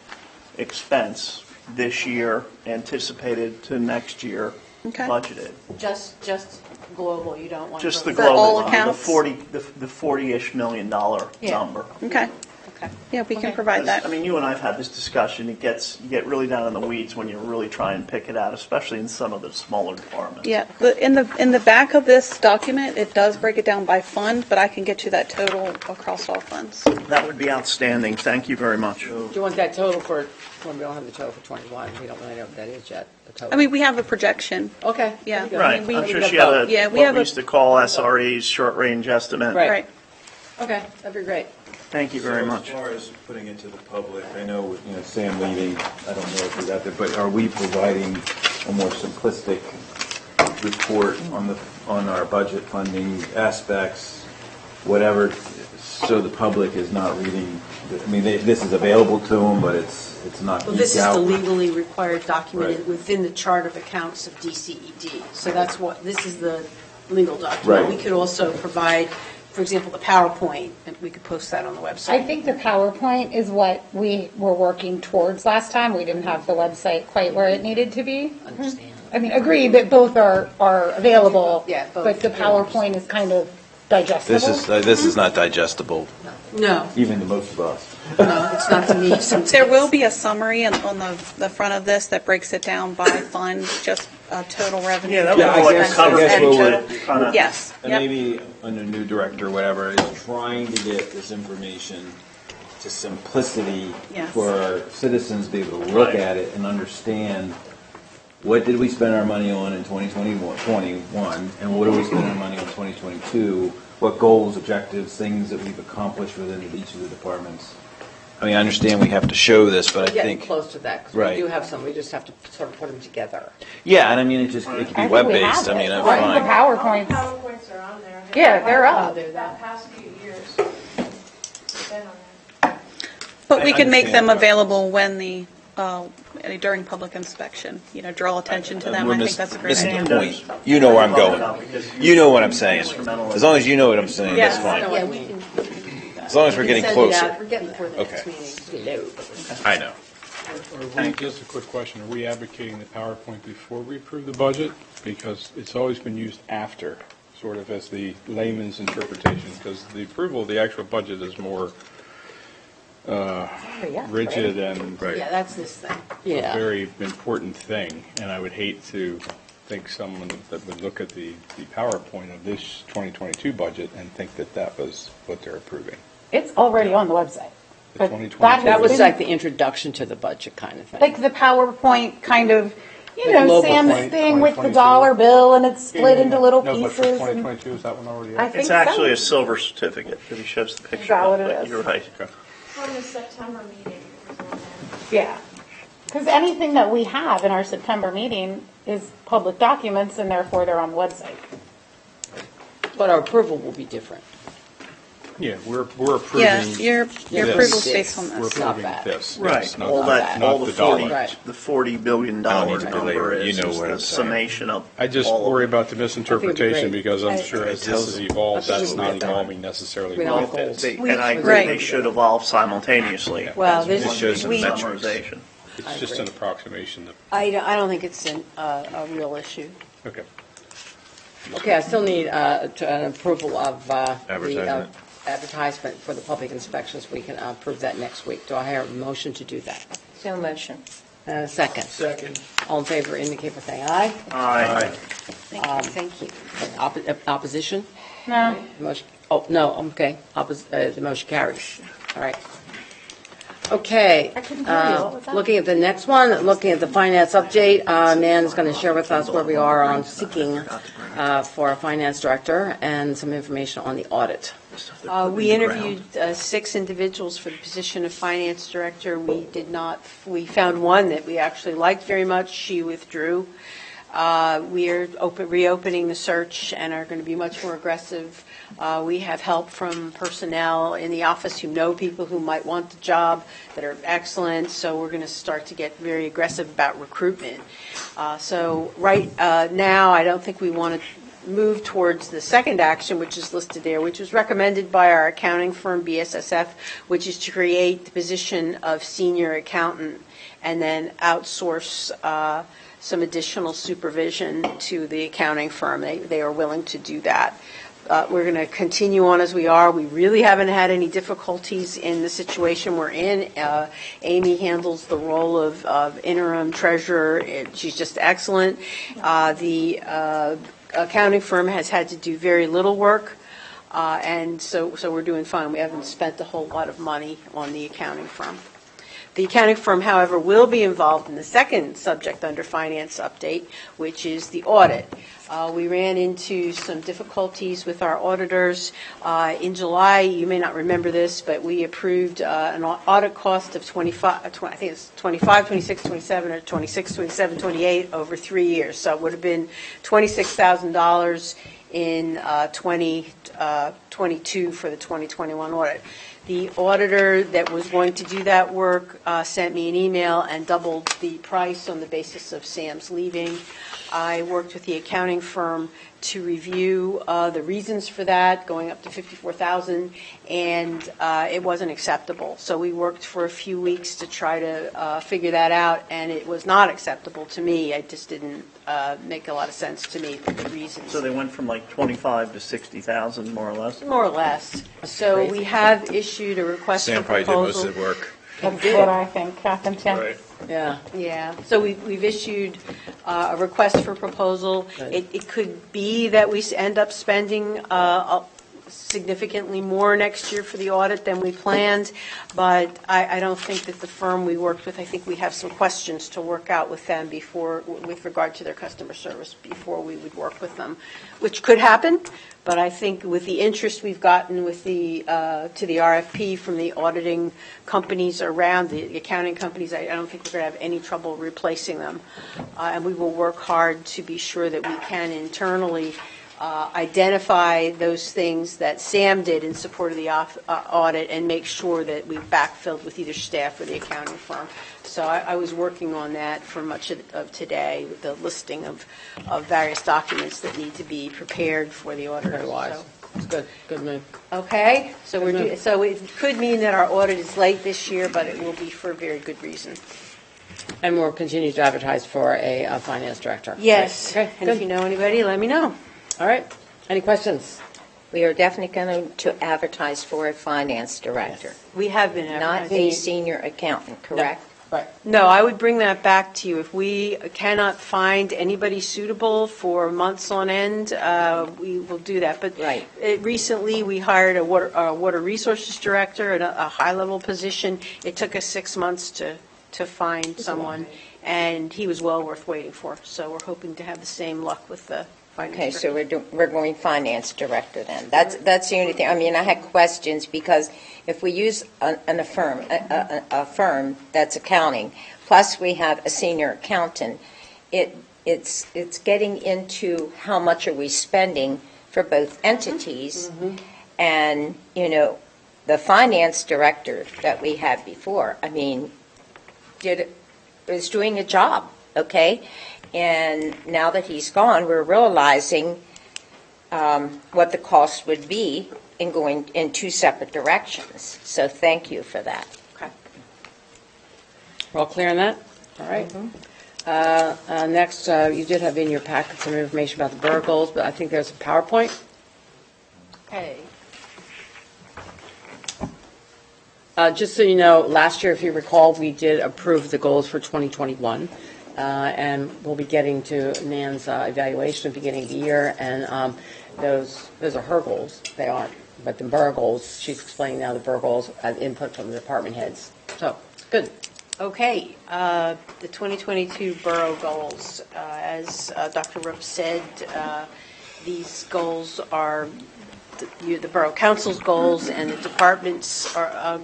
Speaker 7: expense this year, anticipated to next year,
Speaker 12: Okay.
Speaker 7: budgeted.
Speaker 13: Just global, you don't want.
Speaker 7: Just the
Speaker 12: For
Speaker 7: global,
Speaker 12: all
Speaker 7: number,
Speaker 12: accounts?
Speaker 7: the $40-ish million
Speaker 13: Yeah.
Speaker 7: number.
Speaker 12: Okay,
Speaker 13: Okay.
Speaker 12: yeah, we can
Speaker 13: Okay.
Speaker 12: provide that.
Speaker 7: I mean, you and I have had this discussion. You get really down in the weeds when you really try and pick it out, especially in some of the smaller departments.
Speaker 12: Yeah, in the back of this document, it does break it down by fund, but I can get you that total across all funds.
Speaker 7: That would be outstanding. Thank you very much.
Speaker 1: Do you want that total for, well, we don't have the total for 21, we don't really know what that is yet, the total.
Speaker 12: I mean, we have a projection.
Speaker 1: Okay.
Speaker 12: Yeah.
Speaker 1: there you go.
Speaker 7: Right.
Speaker 12: we-
Speaker 7: I'm
Speaker 1: we
Speaker 7: sure
Speaker 1: have
Speaker 7: she had
Speaker 1: both.
Speaker 12: Yeah, we
Speaker 7: what
Speaker 12: have
Speaker 7: we
Speaker 12: a-
Speaker 7: used to call SRE's short-range estimate.
Speaker 1: Right. Okay, that'd be great.
Speaker 7: Thank you very much.
Speaker 10: As far as putting it to the public, I know, Sam leaving, I don't know if we got there, but are we providing a more simplistic report on our budget funding aspects, whatever, so the public is not reading, I mean, this is available to them, but it's not
Speaker 13: Well, this
Speaker 10: geeked
Speaker 13: is the
Speaker 10: out.
Speaker 13: legally required document
Speaker 10: Right.
Speaker 13: within the chart of accounts of DCED. So that's what, this is the legal document.
Speaker 10: Right.
Speaker 13: We could also provide, for example, the PowerPoint, and we could post that on the website.
Speaker 4: I think the PowerPoint is what we were working towards last time. We didn't have the website quite where it needed to be.
Speaker 13: Understand.
Speaker 4: I mean, agreed that both are available.
Speaker 13: Yeah, both.
Speaker 4: But the PowerPoint is kind of digestible.
Speaker 10: This is not digestible,
Speaker 13: No,
Speaker 10: even to most of us.
Speaker 13: no, it's not to me. Sometimes.
Speaker 12: There will be a summary on the front of this that breaks it down by fund, just total revenue.
Speaker 7: Yeah, that
Speaker 10: Yeah,
Speaker 7: would
Speaker 10: I
Speaker 7: be like a
Speaker 10: guess-
Speaker 7: cover
Speaker 10: I guess
Speaker 7: page
Speaker 10: what
Speaker 7: to
Speaker 10: we're-
Speaker 7: kind of.
Speaker 12: Yes,
Speaker 10: And
Speaker 12: yep.
Speaker 10: maybe a new director, whatever, is trying to get this information to simplicity
Speaker 12: Yes.
Speaker 10: for our citizens to be able to look
Speaker 7: Right.
Speaker 10: at it and understand what did we spend our money on in 2021, and what do we spend our money on 2022? What goals, objectives, things that we've accomplished within each of the departments. I mean, I understand we have to show this, but I
Speaker 1: We're getting
Speaker 10: think,
Speaker 1: close to that, because
Speaker 10: Right.
Speaker 1: we do have some, we just have to sort of put them together.
Speaker 10: yeah, and I mean, it could
Speaker 4: I
Speaker 10: be
Speaker 4: think we
Speaker 10: web-based.
Speaker 4: have
Speaker 10: I mean,
Speaker 4: it.
Speaker 10: I'm
Speaker 4: Right,
Speaker 10: fine.
Speaker 4: the PowerPoints.
Speaker 6: PowerPoints are on there.
Speaker 4: Yeah, they're up.
Speaker 6: That past few years. They've been on there.
Speaker 12: But we
Speaker 10: I
Speaker 12: can make them
Speaker 10: understand.
Speaker 12: available when during public inspection, draw attention to them. I think that's a great
Speaker 10: missing
Speaker 12: idea.
Speaker 10: the point. You know where I'm going. You know what I'm saying. As long as you know what I'm saying, that's
Speaker 12: Yes.
Speaker 10: fine.
Speaker 13: Yeah, we can.
Speaker 10: As long as we're getting closer.
Speaker 13: We're getting before the next
Speaker 10: Okay.
Speaker 13: meeting.
Speaker 10: I know.
Speaker 14: Just a quick question, are we advocating the PowerPoint before we approve the budget? Because it's always been used after, sort of as the layman's interpretation, because the approval of the actual budget is more rigid and
Speaker 13: Yeah, that's this thing.
Speaker 14: a
Speaker 1: Yeah.
Speaker 14: very important thing, and I would hate to think someone that would look at the PowerPoint of this 2022 budget and think that that was what they're approving.
Speaker 4: It's already on the website.
Speaker 14: The
Speaker 4: But
Speaker 14: 2022
Speaker 1: That was
Speaker 4: been-
Speaker 1: like the introduction to the budget kind of thing.
Speaker 4: Like the PowerPoint kind of,
Speaker 1: The global
Speaker 4: Sam's
Speaker 14: point,
Speaker 4: thing with the
Speaker 14: 2022.
Speaker 4: dollar bill and it's split into little
Speaker 14: No, but for
Speaker 4: pieces. and-
Speaker 14: 2022, is that one already
Speaker 4: I
Speaker 14: up?
Speaker 4: think
Speaker 7: It's actually
Speaker 4: so.
Speaker 7: a silver certificate that he shows the picture
Speaker 4: that
Speaker 7: of,
Speaker 4: what it
Speaker 7: but
Speaker 4: is?
Speaker 7: you're right.
Speaker 6: From the September meeting, it was on there.
Speaker 4: Yeah. Because anything that we have in our September meeting is public documents and therefore they're on the website.
Speaker 1: But our approval will be different.
Speaker 14: Yeah, we're approving.
Speaker 12: Yeah, your
Speaker 14: this.
Speaker 12: approval's based on
Speaker 14: We're
Speaker 12: this.
Speaker 14: approving
Speaker 1: bad.
Speaker 14: this.
Speaker 7: Right,
Speaker 14: Yes, not
Speaker 7: all
Speaker 14: that,
Speaker 7: that, all
Speaker 14: not
Speaker 7: the
Speaker 14: the dollar.
Speaker 7: 40,
Speaker 1: Right.
Speaker 7: the $40 billion
Speaker 10: I don't need to
Speaker 7: number
Speaker 10: belabor it. You
Speaker 7: is
Speaker 10: know
Speaker 7: is
Speaker 10: what
Speaker 7: the
Speaker 10: I'm saying.
Speaker 7: summation of
Speaker 14: I just
Speaker 7: all of
Speaker 14: worry
Speaker 7: it.
Speaker 14: about the misinterpretation
Speaker 1: great.
Speaker 14: because I'm sure as this has evolved, that's not evolving necessarily.
Speaker 1: We don't
Speaker 14: with
Speaker 1: have
Speaker 14: this.
Speaker 1: goals.
Speaker 7: And I agree,
Speaker 12: Right.
Speaker 7: they should evolve simultaneously.
Speaker 1: Well,
Speaker 7: as
Speaker 1: this
Speaker 7: one
Speaker 10: shows some
Speaker 7: big
Speaker 10: metrics.
Speaker 7: summarization.
Speaker 14: It's just an approximation.
Speaker 13: I don't think it's a real issue.
Speaker 14: Okay.
Speaker 1: Okay, I still need an approval of the
Speaker 10: Advertisement.
Speaker 1: advertisement for the public inspections. We can approve that next week. Do I hear a motion to do that?
Speaker 3: So motion.
Speaker 1: Second.
Speaker 11: Second.
Speaker 1: All in favor indicate by saying aye.
Speaker 7: Aye.
Speaker 3: Thank you.
Speaker 1: Opposition?
Speaker 4: No.
Speaker 1: Motion, oh, no, okay. The motion carries. All right. Okay.
Speaker 4: I couldn't hear you. What was that?
Speaker 1: Looking at the next one, looking at the finance update, Nan is going to share with us where we are on seeking for a finance director and some information on the audit.
Speaker 13: We interviewed 6 individuals for the position of finance director. We found one that we actually liked very much. She withdrew. We are reopening the search and are going to be much more aggressive. We have help from personnel in the office who know people who might want the job that are excellent, so we're going to start to get very aggressive about recruitment. So right now, I don't think we want to move towards the second action, which is listed there, which was recommended by our accounting firm, BSSF, which is to create the position of senior accountant and then outsource some additional supervision to the accounting firm. They are willing to do that. We're going to continue on as we are. We really haven't had any difficulties in the situation we're in. Amy handles the role of interim treasurer. She's just excellent. The accounting firm has had to do very little work, and so we're doing fine. We haven't spent a whole lot of money on the accounting firm. The accounting firm, however, will be involved in the second subject under finance update, which is the audit. We ran into some difficulties with our auditors. In July, you may not remember this, but we approved an audit cost of 25, I think it's 25, 26, 27, or 26, 27, 28 over 3 years. So it would have been $26,000 in 2022 for the 2021 audit. The auditor that was going to do that work sent me an email and doubled the price on the basis of Sam's leaving. I worked with the accounting firm to review the reasons for that, going up to $54,000, and it wasn't acceptable. So we worked for a few weeks to try to figure that out, and it was not acceptable to me. It just didn't make a lot of sense to me for the reasons.
Speaker 7: So they went from like 25 to 60,000, more or less?
Speaker 13: More or less. So we have issued a request for
Speaker 10: Sam probably
Speaker 13: proposal.
Speaker 10: did most of the work.
Speaker 4: That's what I think, Catherine.
Speaker 1: Yeah.
Speaker 13: Yeah, so we've issued a request for proposal. It could be that we end up spending significantly more next year for the audit than we planned, but I don't think that the firm we worked with, I think we have some questions to work out with them with regard to their customer service before we would work with them, which could happen. But I think with the interest we've gotten with to the RFP from the auditing companies around, the accounting companies, I don't think we're going to have any trouble replacing them. And we will work hard to be sure that we can internally identify those things that Sam did in support of the audit and make sure that we've backfilled with either staff or the accounting firm. So I was working on that for much of today, with the listing of various documents that need to be prepared for the auditor. So.
Speaker 1: It's good move.
Speaker 13: Okay, so so it could mean that our audit is late this year, but it will be for a very good reason.
Speaker 1: And we'll continue to advertise for a finance director.
Speaker 13: Yes,
Speaker 1: Okay,
Speaker 13: and if you know anybody, let me know.
Speaker 1: All right. Any questions?
Speaker 3: We are definitely going to advertise for a finance director,
Speaker 13: We have been
Speaker 3: not
Speaker 13: advertising.
Speaker 3: a senior accountant, correct?
Speaker 1: Right.
Speaker 13: No, I would bring that back to you. If we cannot find anybody suitable for months on end, we will do that. But
Speaker 3: Right.
Speaker 13: Recently, we hired a water resources director at a high-level position. It took us 6 months to find someone, and he was well worth waiting for. So we're hoping to have the same luck with the finance
Speaker 3: Okay, so
Speaker 13: director.
Speaker 3: we're going finance director then. That's the only thing. I mean, I had questions because if we use a firm that's accounting, plus we have a senior accountant, it's getting into how much are we spending for both entities, And, you know, the finance director that we had before, I mean, was doing a job, okay? And now that he's gone, we're realizing what the cost would be in going in two separate directions. So thank you for that.
Speaker 1: Okay. We're all clear on that? All right. Next, you did have in your packet some information about the Borough Goals, but I think there's a PowerPoint.
Speaker 13: Okay.
Speaker 1: Just so you know, last year, if you recall, we did approve the goals for 2021, and we'll be getting to Nan's evaluation at the beginning of the year, and those are her goals. They aren't, but the Borough Goals, she's explaining now the Borough Goals as input from the department heads. So, good.
Speaker 13: Okay, the 2022 Borough Goals. As Dr. Rupp said, these goals are the Borough Council's goals, and the department's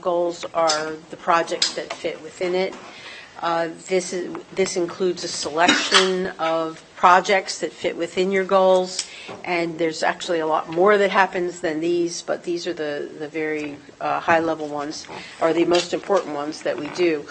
Speaker 13: goals are the projects that fit within it. This includes a selection of projects that fit within your goals, and there's actually a lot more that happens than these, but these are the very high-level ones, or the most important ones that we do.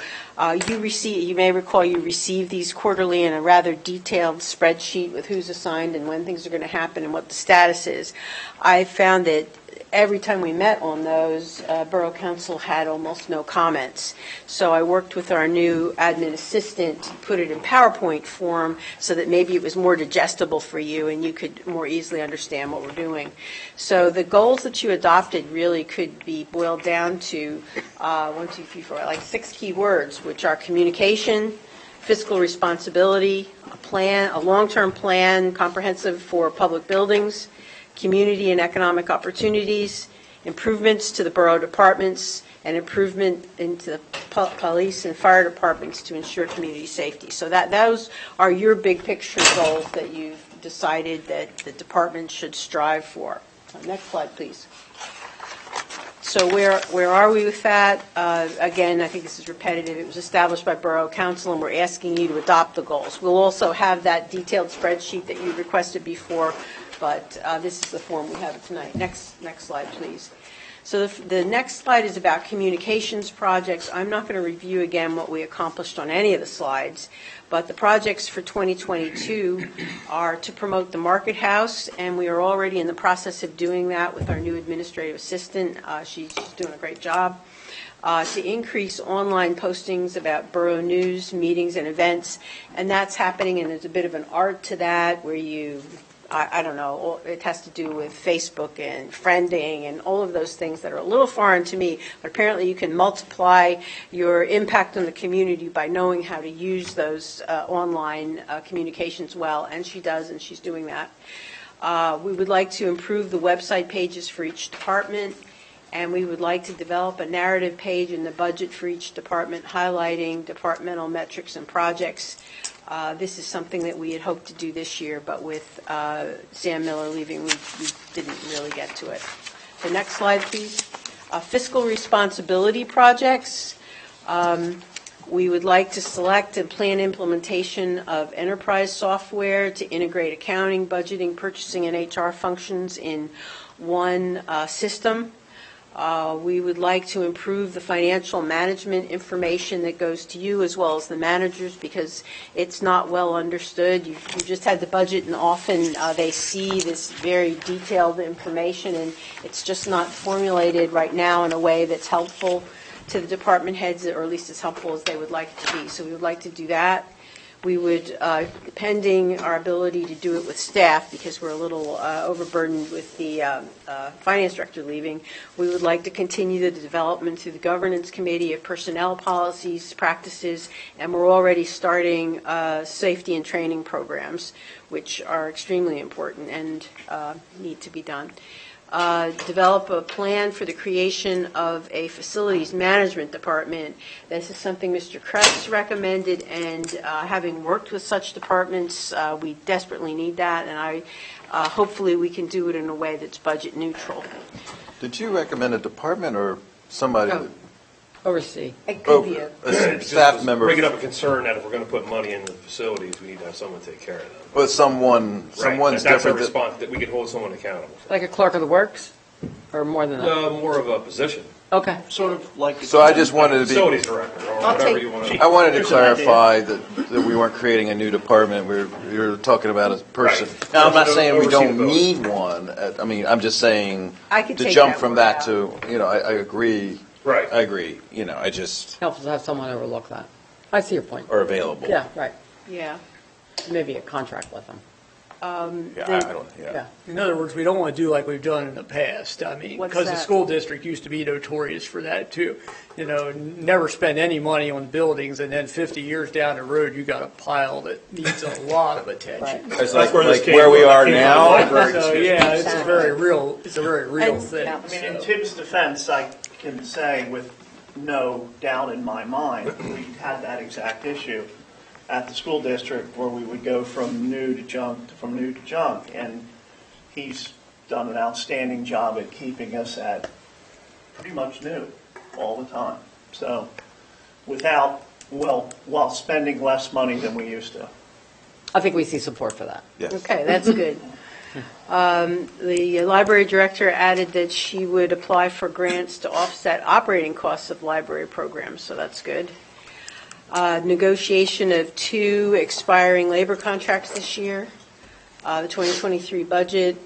Speaker 13: You may recall you receive these quarterly in a rather detailed spreadsheet with who's assigned and when things are going to happen and what the status is. I found that every time we met on those, Borough Council had almost no comments. So I worked with our new admin assistant to put it in PowerPoint form so that maybe it was more digestible for you and you could more easily understand what we're doing. So the goals that you adopted really could be boiled down to 6 key words, which are communication, fiscal responsibility, a long-term plan, comprehensive for public buildings, community and economic opportunities, improvements to the borough departments, and improvement into the police and fire departments to ensure community safety. So those are your big picture goals that you've decided that the department should strive for. Next slide, please. So where are we with that? Again, I think this is repetitive. It was established by Borough Council, and we're asking you to adopt the goals. We'll also have that detailed spreadsheet that you requested before, but this is the form we have tonight. Next slide, please. So the next slide is about communications projects. I'm not going to review again what we accomplished on any of the slides, but the projects for 2022 are to promote the Market House, and we are already in the process of doing that with our new administrative assistant. She's doing a great job. To increase online postings about borough news, meetings, and events, and that's happening, and there's a bit of an art to that where I don't know, it has to do with Facebook and friending and all of those things that are a little foreign to me, but apparently you can multiply your impact on the community by knowing how to use those online communications well, and she does, and she's doing that. We would like to improve the website pages for each department, and we would like to develop a narrative page in the budget for each department highlighting departmental metrics and projects. This is something that we had hoped to do this year, but with Sam Miller leaving, we didn't really get to it. The next slide, please. Fiscal responsibility projects. We would like to select and plan implementation of enterprise software to integrate accounting, budgeting, purchasing, and HR functions in one system. We would like to improve the financial management information that goes to you as well as the managers because it's not well understood. You just had the budget, and often they see this very detailed information, and it's just not formulated right now in a way that's helpful to the department heads, or at least as helpful as they would like it to be. So we would like to do that. We would, pending our ability to do it with staff, because we're a little overburdened with the finance director leaving, we would like to continue the development through the governance committee of personnel policies, practices, and we're already starting safety and training programs, which are extremely important and need to be done. Develop a plan for the creation of a facilities management department. This is something Mr. Krebs recommended, and having worked with such departments, we desperately need that, and hopefully we can do it in a way that's budget neutral.
Speaker 10: Did you recommend a department or somebody?
Speaker 1: Oversee.
Speaker 13: It could be
Speaker 10: a staff member.
Speaker 2: Bringing up a concern that if we're going to put money in the facilities, we need to have someone take care of them.
Speaker 10: But someone's
Speaker 2: That's a
Speaker 10: different.
Speaker 2: response that we can hold someone accountable.
Speaker 1: Like a clerk of the works? or more than that?
Speaker 2: More of a position.
Speaker 1: Okay.
Speaker 7: Sort of like.
Speaker 10: So I just wanted to be.
Speaker 2: Facilities director, or whatever you want to.
Speaker 10: I wanted to
Speaker 7: Here's an idea.
Speaker 10: clarify that we weren't creating a new department. We were talking about a person.
Speaker 2: Right.
Speaker 10: Now, I'm not saying we
Speaker 2: Oversee
Speaker 10: don't
Speaker 2: both.
Speaker 10: need one. I mean, I'm just saying
Speaker 13: I could
Speaker 10: to
Speaker 13: take
Speaker 10: jump
Speaker 13: that
Speaker 10: from
Speaker 13: word
Speaker 10: that
Speaker 13: out.
Speaker 10: to, I agree.
Speaker 2: Right.
Speaker 10: I agree. I just,
Speaker 1: Helpful to have someone overlook that. I see your point.
Speaker 10: are available.
Speaker 1: Yeah, right.
Speaker 13: Yeah.
Speaker 1: Maybe a contract with them.
Speaker 10: Yeah, I don't,
Speaker 1: Yeah.
Speaker 15: In other words, we don't want to do like we've done in the past. I mean,
Speaker 13: What's
Speaker 15: because the
Speaker 13: that?
Speaker 15: school district used to be notorious for that too. Never spend any money on buildings, and then 50 years down the road, you got a pile that needs a lot of attention.
Speaker 10: It's
Speaker 2: That's where this
Speaker 10: like
Speaker 2: came
Speaker 10: where we
Speaker 2: from.
Speaker 10: are
Speaker 2: It came
Speaker 10: now.
Speaker 2: from the library
Speaker 15: So
Speaker 2: discussion.
Speaker 15: yeah, it's a very real. It's a very real
Speaker 13: And-
Speaker 15: thing.
Speaker 7: I mean, in
Speaker 15: so.
Speaker 7: Tim's defense, I can say with no doubt in my mind, we had that exact issue at the school district where we would go from new to junk, from new to junk. And he's done an outstanding job at keeping us at pretty much new all the time. So while spending less money than we used to.
Speaker 1: I think we see support for that.
Speaker 10: Yes.
Speaker 13: Okay, that's good. The library director added that she would apply for grants to offset operating costs of library programs, so that's good. Negotiation of 2 expiring labor contracts this year, the 2023 budget,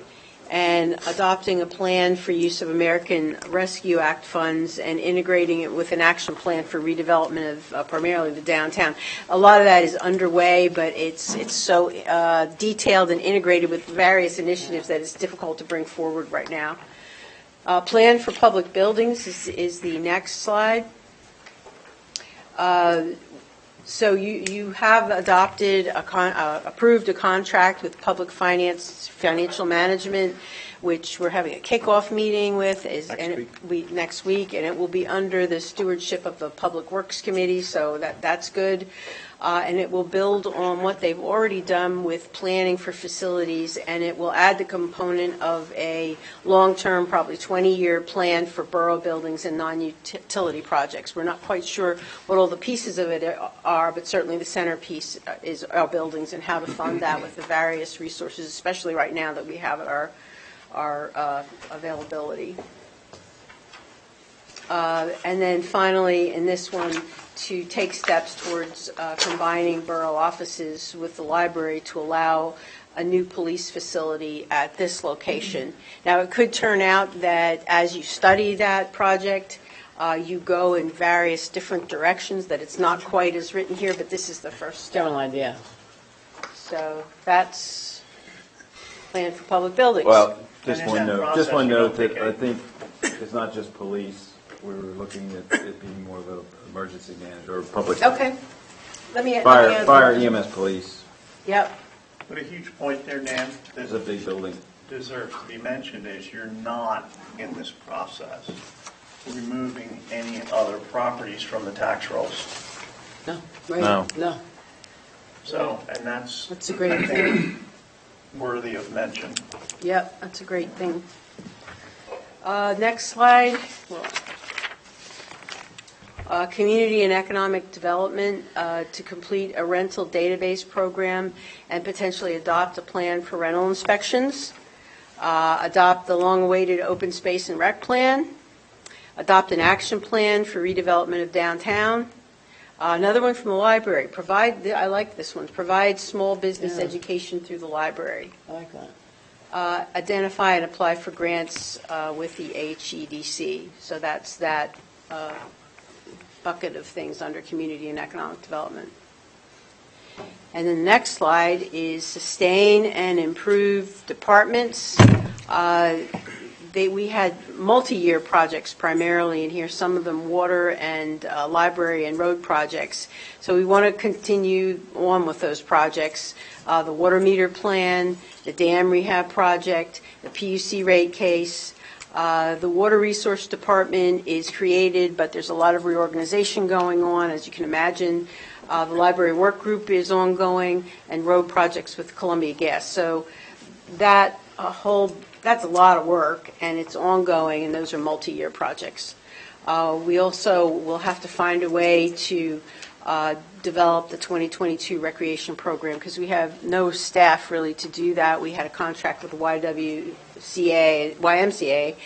Speaker 13: and adopting a plan for use of American Rescue Act funds and integrating it with an action plan for redevelopment of primarily the downtown. A lot of that is underway, but it's so detailed and integrated with various initiatives that it's difficult to bring forward right now. Plan for public buildings is the next slide. So you have adopted, approved a contract with Public Financial Management, which we're having a kickoff meeting with next week, and it will be under the stewardship of the Public Works Committee, so that's good. And it will build on what they've already done with planning for facilities, and it will add the component of a long-term, probably 20-year plan for borough buildings and non-utility projects. We're not quite sure what all the pieces of it are, but certainly the centerpiece is our buildings and how to fund that with the various resources, especially right now that we have at our availability. And then finally, in this one, to take steps towards combining borough offices with the library to allow a new police facility at this location. Now, it could turn out that as you study that project, you go in various different directions, that it's not quite as written here, but this is the first step.
Speaker 1: General idea.
Speaker 13: So that's plan for public buildings.
Speaker 10: Well,
Speaker 7: just one note
Speaker 10: that I think it's not just police. We were looking at it being more of an emergency manager or public.
Speaker 13: Okay. Let me
Speaker 10: Fire, EMS, police.
Speaker 13: Yep.
Speaker 7: But a huge point there, Dan,
Speaker 10: It's a
Speaker 7: that
Speaker 10: big building.
Speaker 7: deserves to be mentioned is you're not in this process removing any other properties from the tax rolls.
Speaker 1: No. Right.
Speaker 10: No.
Speaker 1: No.
Speaker 7: So, and that's
Speaker 13: That's a great thing.
Speaker 7: worthy of mention.
Speaker 13: Yep, that's a great thing. Next slide. Community and economic development to complete a rental database program and potentially adopt a plan for rental inspections. Adopt the long-awaited open space and rec plan. Adopt an action plan for redevelopment of downtown. Another one from the library. I like this one. Provide small business education through the library.
Speaker 1: I like that.
Speaker 13: Identify and apply for grants with the HEDC. So that's that bucket of things under community and economic development. And then the next slide is sustain and improve departments. We had multi-year projects primarily in here, some of them water and library and road projects. So we want to continue on with those projects. The water meter plan, the dam rehab project, the PUC rate case. The Water Resource Department is created, but there's a lot of reorganization going on, as you can imagine. The Library Work Group is ongoing, and road projects with Columbia Gas. So that's a lot of work, and it's ongoing, and those are multi-year projects. We also will have to find a way to develop the 2022 recreation program, because we have no staff really to do that. We had a contract with the YMCA,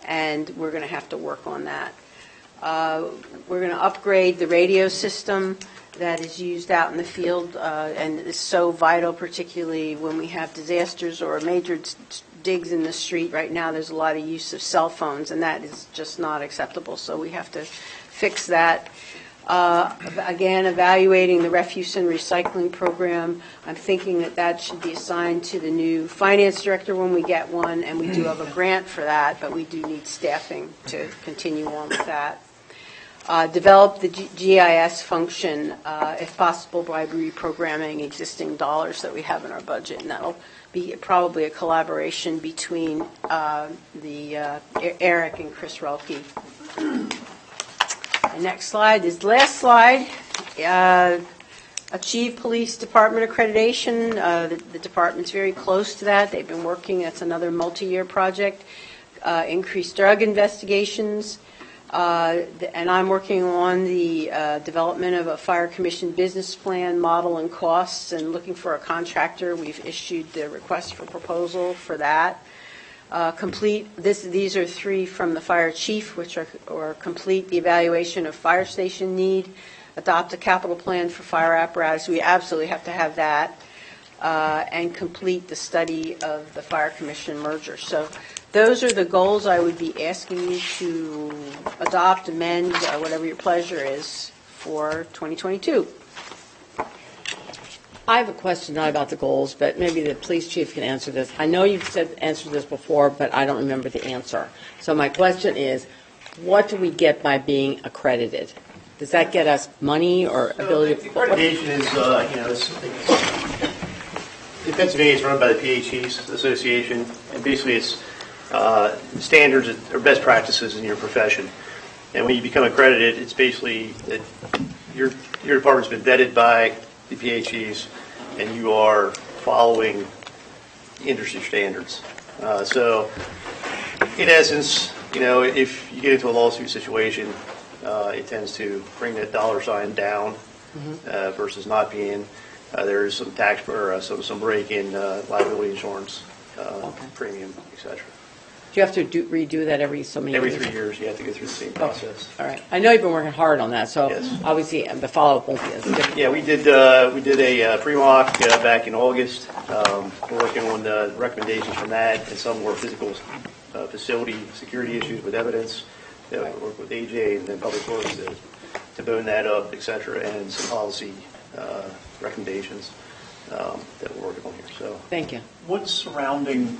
Speaker 13: and we're going to have to work on that. We're going to upgrade the radio system that is used out in the field and is so vital, particularly when we have disasters or major digs in the street. Right now, there's a lot of use of cell phones, and that is just not acceptable, so we have to fix that. Again, evaluating the refuse and recycling program. I'm thinking that that should be assigned to the new finance director when we get one, and we do have a grant for that, but we do need staffing to continue on with that. Develop the GIS function, if possible, by reprogramming existing dollars that we have in our budget, and that'll be probably a collaboration between Eric and Chris Relke. The next slide is the last slide. Achieve Police Department accreditation. The department's very close to that. They've been working. That's another multi-year project. Increase drug investigations. And I'm working on the development of a fire commission business plan, model, and costs, and looking for a contractor. We've issued the request for proposal for that. These are 3 from the fire chief, which are complete the evaluation of fire station need, adopt a capital plan for fire apparatus. We absolutely have to have that, and complete the study of the fire commission merger. So those are the goals I would be asking you to adopt, amend, whatever your pleasure is for 2022.
Speaker 1: I have a question, not about the goals, but maybe the police chief can answer this. I know you've answered this before, but I don't remember the answer. So my question is, what do we get by being accredited? Does that get us money or ability?
Speaker 16: Accreditation is, in Pennsylvania, it's run by the PHEs Association, and basically it's standards or best practices in your profession. And when you become accredited, it's basically that your department's been vetted by the PHEs, and you are following industry standards. So, in essence, if you get into a lawsuit situation, it tends to bring that dollar sign down versus not being. There is some tax or some break-in liability insurance premium, etc.
Speaker 1: Do you have to redo that every so many years?
Speaker 16: Every 3 years, you have to go through the same process.
Speaker 1: All right. I know you've been working hard on that, so
Speaker 16: Yes.
Speaker 1: obviously the follow-up won't be as difficult.
Speaker 16: Yeah, we did a pre-mock back in August. We're working on the recommendations from that and some more physical facility security issues with evidence. We work with AJ and then Public Works to bone that up, et cetera, and some policy recommendations that we're working on here. So,
Speaker 1: thank you.
Speaker 7: What surrounding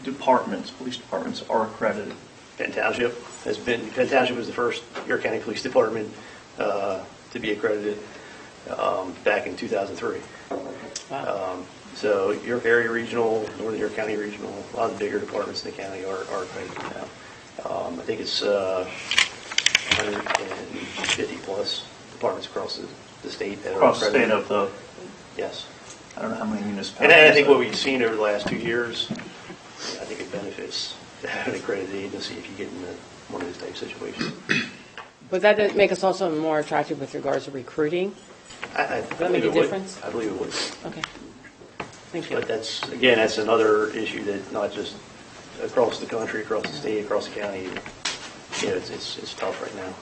Speaker 7: departments, police departments, are accredited?
Speaker 16: Penn Township was the first York County Police Department to be accredited back in 2003.
Speaker 1: Wow.
Speaker 16: So York Area Regional, Northern York County Regional, a lot of the bigger departments in the county are accredited now. I think it's 150 plus departments across the state that
Speaker 7: Across
Speaker 16: are accredited.
Speaker 7: the state of the...
Speaker 16: Yes.
Speaker 7: I don't know how many municipalities.
Speaker 16: And I think what we've seen over the last 2 years, I think it benefits to have an accredited agency if you get into one of these type situations.
Speaker 1: Would that make us also more attractive with regards to recruiting?
Speaker 16: Does
Speaker 1: that make a difference?
Speaker 16: I believe it would.
Speaker 1: Okay. Thank you.
Speaker 16: But that's another issue that not just across the country, across the state, across the county, it's tough right now.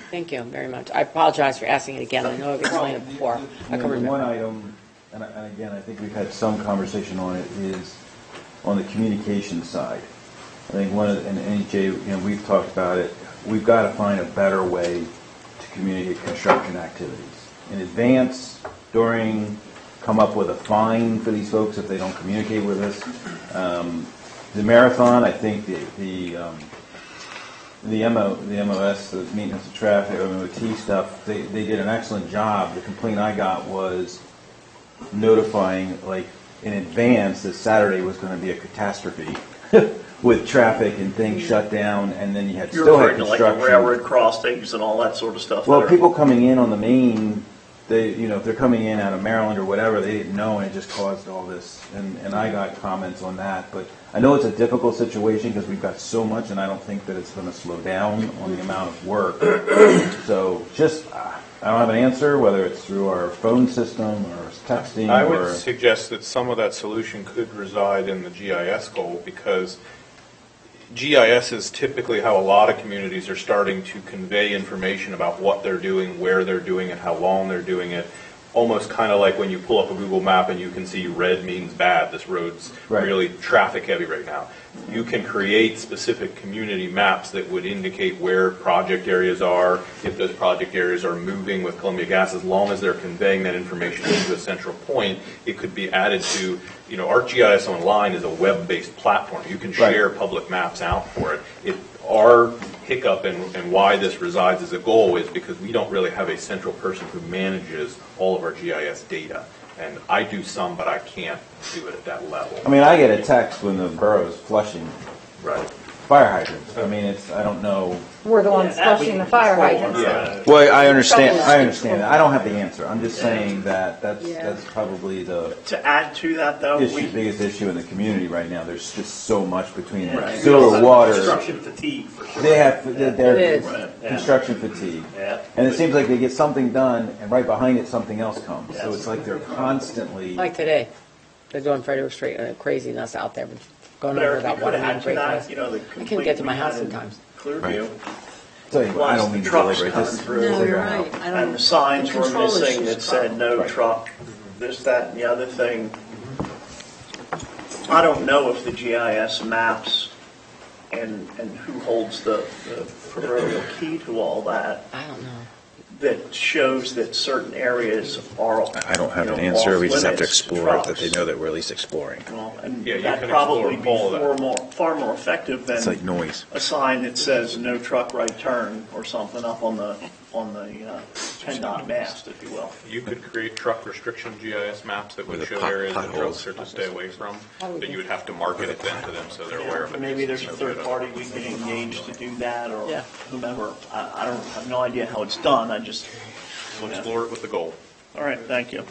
Speaker 1: Thank you very much. I apologize for asking it again. I know I've explained it before. I can remember.
Speaker 10: One item, and again, I think we've had some conversation on it, is on the communication side. I think and AJ, we've talked about it, we've got to find a better way to communicate construction activities. In advance, during, come up with a fine for these folks if they don't communicate with us. The marathon, I think the MOS, the maintenance of traffic, MOT stuff, they did an excellent job. The complaint I got was notifying, like, in advance that Saturday was going to be a catastrophe with traffic and things shut down, and then you had
Speaker 7: You're
Speaker 10: still had
Speaker 7: referring to like
Speaker 10: construction.
Speaker 7: the railroad crossings and all that sort of stuff.
Speaker 10: Well,
Speaker 7: there.
Speaker 10: people coming in on the main, if they're coming in out of Maryland or whatever, they didn't know, and it just caused all this. And I got comments on that, but I know it's a difficult situation because we've got so much, and I don't think that it's going to slow down on the amount of work. So I don't have an answer, whether it's through our phone system or texting.
Speaker 17: I would suggest that some of that solution could reside in the GIS goal, because
Speaker 5: GIS is typically how a lot of communities are starting to convey information about what they're doing, where they're doing it, how long they're doing it. Almost kind of like when you pull up a Google map and you can see red means bad. This road's really traffic heavy right now. You can create specific community maps that would indicate where project areas are, if those project areas are moving with Columbia Gas, as long as they're conveying that information into a central point. It could be added to, our GIS Online is a web-based platform. You can share public maps out for it. Our hiccup and why this resides as a goal is because we don't really have a central person who manages all of our GIS data. And I do some, but I can't do it at that level.
Speaker 10: I mean, I get a text when the borough's flushing fire hydrants. I mean, I don't know.
Speaker 4: We're the ones flushing the fire hydrants.
Speaker 10: Well, I understand. I don't have the answer. I'm just saying that's probably the
Speaker 7: To add to that, though,
Speaker 10: biggest issue in the community right now. There's just so much between
Speaker 7: Right.
Speaker 10: sewer, water.
Speaker 7: Construction fatigue, for sure.
Speaker 10: They're construction fatigue.
Speaker 7: Yeah.
Speaker 10: And it seems like they get something done, and right behind it, something else comes. So it's like they're constantly.
Speaker 1: Like today, they're doing Frederick Street, craziness out there, going
Speaker 7: But
Speaker 1: over
Speaker 7: Eric,
Speaker 1: that
Speaker 7: you
Speaker 1: water
Speaker 7: could
Speaker 1: main
Speaker 7: add to
Speaker 1: break.
Speaker 7: that,
Speaker 1: I couldn't get to my house sometimes.
Speaker 7: Clearview.
Speaker 10: Tell you what, I don't mean to
Speaker 7: Trucks
Speaker 10: deliberate
Speaker 7: coming
Speaker 10: this.
Speaker 7: through.
Speaker 13: No, you're right. I don't-
Speaker 7: And the signs
Speaker 13: the
Speaker 7: were
Speaker 13: control
Speaker 7: missing
Speaker 13: issues
Speaker 7: that said no
Speaker 10: Right.
Speaker 7: truck, this, that, and the other thing. I don't know if the GIS maps and who holds the proverbial key to all that,
Speaker 1: I don't know.
Speaker 7: that shows that certain areas are.
Speaker 10: I don't have an
Speaker 7: off
Speaker 10: answer. We just have to
Speaker 7: limits
Speaker 10: explore it, that
Speaker 7: trucks.
Speaker 10: they know that we're at least exploring.
Speaker 7: Well, and
Speaker 5: Yeah, you
Speaker 7: that'd
Speaker 5: can
Speaker 7: probably
Speaker 5: explore
Speaker 7: be
Speaker 5: all of that.
Speaker 7: far more effective than
Speaker 10: It's like noise.
Speaker 7: a sign that says no truck right turn or something up on the PennDOT mast, if you will.
Speaker 5: You could create truck restriction GIS maps that would
Speaker 10: With the
Speaker 5: show areas that
Speaker 10: potholes.
Speaker 5: trucks are to stay away from, but you would have to market it then to them so they're aware of it.
Speaker 7: Maybe there's a third party we can engage to do that, or
Speaker 1: Yeah.
Speaker 7: whomever. I don't have no idea how it's done. I just.
Speaker 5: We'll explore it with the goal.
Speaker 7: All right, thank you.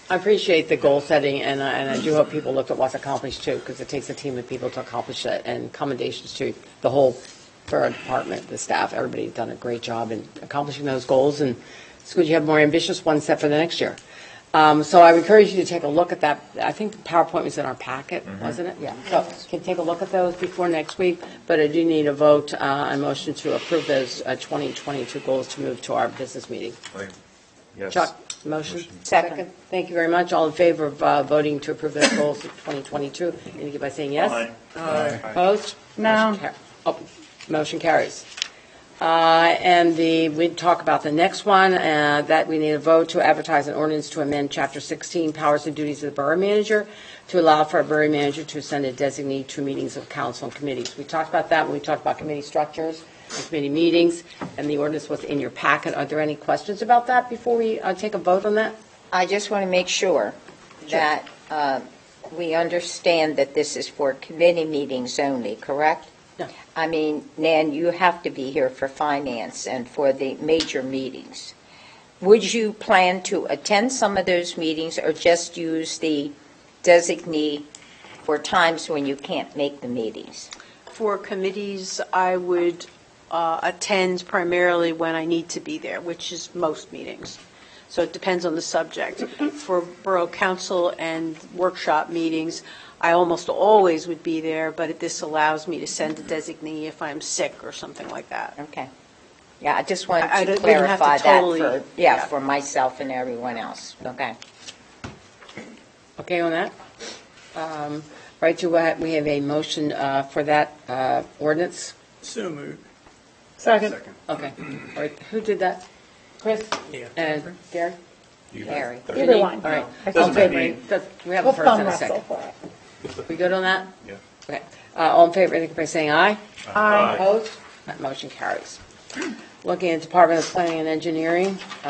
Speaker 1: I appreciate the goal setting, and I do hope people look at what's accomplished too, because it takes a team of people to accomplish that, and commendations to the whole borough department, the staff, everybody's done a great job in accomplishing those goals, and it's good you have more ambitious ones set for the next year. So I would encourage you to take a look at that. I think the PowerPoint was in our packet, wasn't it? Yeah. So you can take a look at those before next week, but I do need a vote, a motion to approve those 2022 goals to move to our business meeting.
Speaker 10: Yes.
Speaker 1: Chuck, motion?
Speaker 3: Second.
Speaker 1: Thank you very much. All in favor of voting to approve those goals of 2022, indicate by saying yes.
Speaker 7: Aye.
Speaker 1: Opposed?
Speaker 4: No.
Speaker 1: Motion carries. And we talk about the next one, that we need a vote to advertise an ordinance to amend Chapter 16, Powers and Duties of the Borough Manager, to allow for a borough manager to send a designee to meetings of council and committees. We talked about that when we talked about committee structures and committee meetings, and the ordinance was in your packet. Are there any questions about that before we take a vote on that?
Speaker 3: I just want to make sure that we understand that this is for committee meetings only, correct?
Speaker 1: No.
Speaker 3: I mean, Nan, you have to be here for finance and for the major meetings. Would you plan to attend some of those meetings or just use the designee for times when you can't make the meetings?
Speaker 13: For committees, I would attend primarily when I need to be there, which is most meetings. So it depends on the subject. For Borough Council and workshop meetings, I almost always would be there, but this allows me to send a designee if I'm sick or something like that.
Speaker 3: Okay. Yeah, I just wanted
Speaker 13: I
Speaker 3: to
Speaker 13: don't- we don't have to
Speaker 3: clarify that
Speaker 13: totally-
Speaker 3: for,
Speaker 13: yeah.
Speaker 3: for myself and everyone else. Okay.
Speaker 1: Okay on that? Right, we have a motion for that ordinance?
Speaker 15: So moved.
Speaker 4: Second.
Speaker 1: Okay. All right, who did that? Chris?
Speaker 15: Yeah.
Speaker 1: And Gary?
Speaker 3: Gary.
Speaker 4: Either one.
Speaker 1: All right.
Speaker 4: I
Speaker 1: All in
Speaker 4: think
Speaker 1: favor? We have a
Speaker 4: We'll
Speaker 1: first
Speaker 4: thumb
Speaker 1: and a
Speaker 4: wrestle
Speaker 1: second.
Speaker 4: for it.
Speaker 1: We good on that?
Speaker 2: Yeah.
Speaker 1: Okay. All in favor, indicate by saying aye.
Speaker 4: Aye.
Speaker 1: Opposed? That motion carries. Looking at Department of Planning and Engineering, we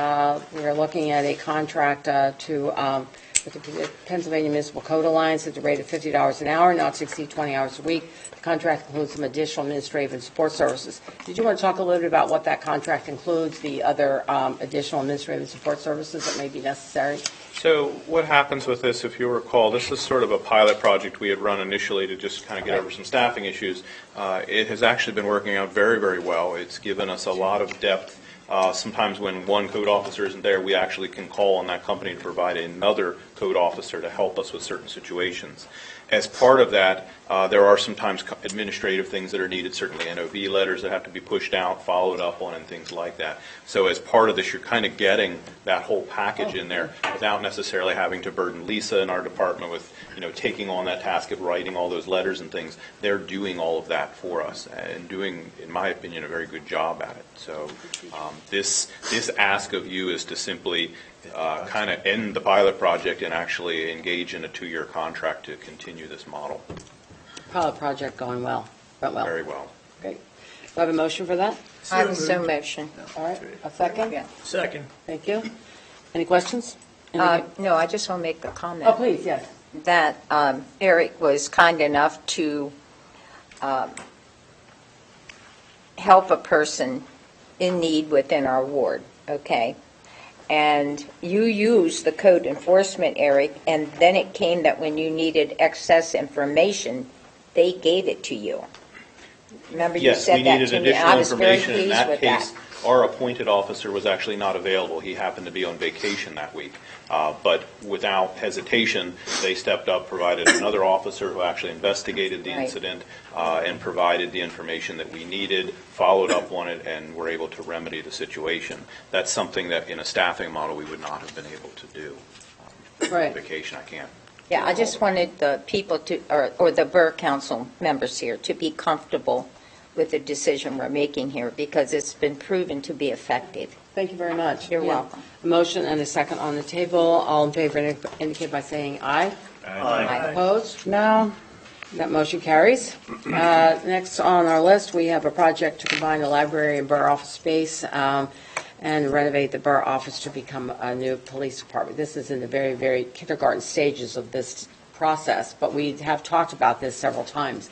Speaker 1: are looking at a contract with the Pennsylvania Municipal Code Alliance at the rate of $50 an hour, not to exceed 20 hours a week. The contract includes some additional administrative and support services. Did you want to talk a little bit about what that contract includes, the other additional administrative and support services that may be necessary?
Speaker 5: So what happens with this, if you recall, this is sort of a pilot project we had run initially to just kind of get over some staffing issues. It has actually been working out very, very well. It's given us a lot of depth. Sometimes when one code officer isn't there, we actually can call on that company to provide another code officer to help us with certain situations. As part of that, there are sometimes administrative things that are needed, certainly NOV letters that have to be pushed out, followed up on, and things like that. So as part of this, you're kind of getting that whole package in there without necessarily having to burden Lisa in our department with, taking on that task of writing all those letters and things. They're doing all of that for us and doing, in my opinion, a very good job at it. So this ask of you is to simply kind of end the pilot project and actually engage in a 2-year contract to continue this model.
Speaker 1: Pilot project going well, went well.
Speaker 5: Very well.
Speaker 1: Great. Do I have a motion for that?
Speaker 3: I have so motion.
Speaker 1: All right, a second?
Speaker 3: Yeah.
Speaker 15: Second.
Speaker 1: Thank you. Any questions?
Speaker 3: No, I just want to make a comment.
Speaker 1: Oh, please, yes.
Speaker 3: That Eric was kind enough to help a person in need within our ward, okay? And you used the code enforcement, Eric, and then it came that when you needed excess information, they gave it to you. Remember you
Speaker 5: Yes, we
Speaker 3: said that
Speaker 5: needed
Speaker 3: to me? I
Speaker 5: additional
Speaker 3: was very
Speaker 5: information. In
Speaker 3: pleased
Speaker 5: that
Speaker 3: with
Speaker 5: case,
Speaker 3: that.
Speaker 5: our appointed officer was actually not available. He happened to be on vacation that week. But without hesitation, they stepped up, provided another officer who actually investigated the
Speaker 3: Right.
Speaker 5: incident and provided the information that we needed, followed up on it, and were able to remedy the situation. That's something that in a staffing model we would not have been able to do.
Speaker 1: Right.
Speaker 5: Vacation, I can't.
Speaker 3: Yeah, I just wanted the people to, or the Borough Council members here, to be comfortable with the decision we're making here, because it's been proven to be effective.
Speaker 1: Thank you very much.
Speaker 3: You're
Speaker 1: Yeah.
Speaker 3: welcome.
Speaker 1: A motion and a second on the table. All in favor indicate by saying aye.
Speaker 3: Aye.
Speaker 1: Opposed? No. That motion carries. Next on our list, we have a project to combine the library and borough office space and renovate the borough office to become a new police department. This is in the very, very kindergarten stages of this process, but we have talked about this several times.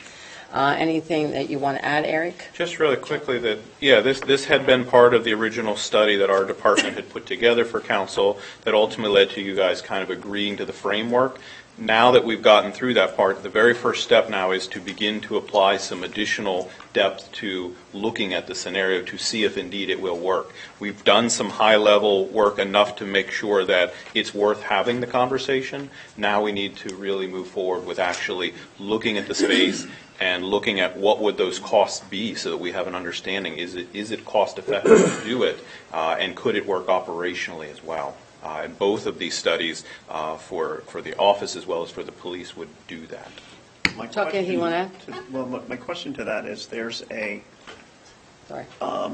Speaker 1: Anything that you want to add, Eric?
Speaker 5: Just really quickly that, this had been part of the original study that our department had put together for council that ultimately led to you guys kind of agreeing to the framework. Now that we've gotten through that part, the very first step now is to begin to apply some additional depth to looking at the scenario to see if indeed it will work. We've done some high-level work enough to make sure that it's worth having the conversation. Now we need to really move forward with actually looking at the space and looking at what would those costs be so that we have an understanding. Is it cost effective to do it, and could it work operationally as well? And both of these studies for the office as well as for the police would do that.
Speaker 7: My
Speaker 1: Tuck in, you want to add?
Speaker 7: Well, my question to that is, there's a
Speaker 1: Sorry.
Speaker 7: a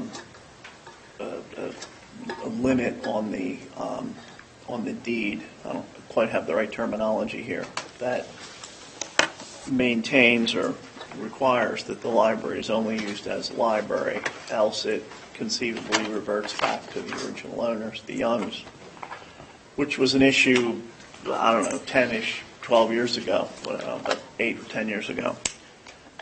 Speaker 7: limit on the deed. I don't quite have the right terminology here. That maintains or requires that the library is only used as a library, else it conceivably reverts back to the original owners, the Youngs, which was an issue, I don't know, 10-ish, 12 years ago, about 8 or 10 years ago.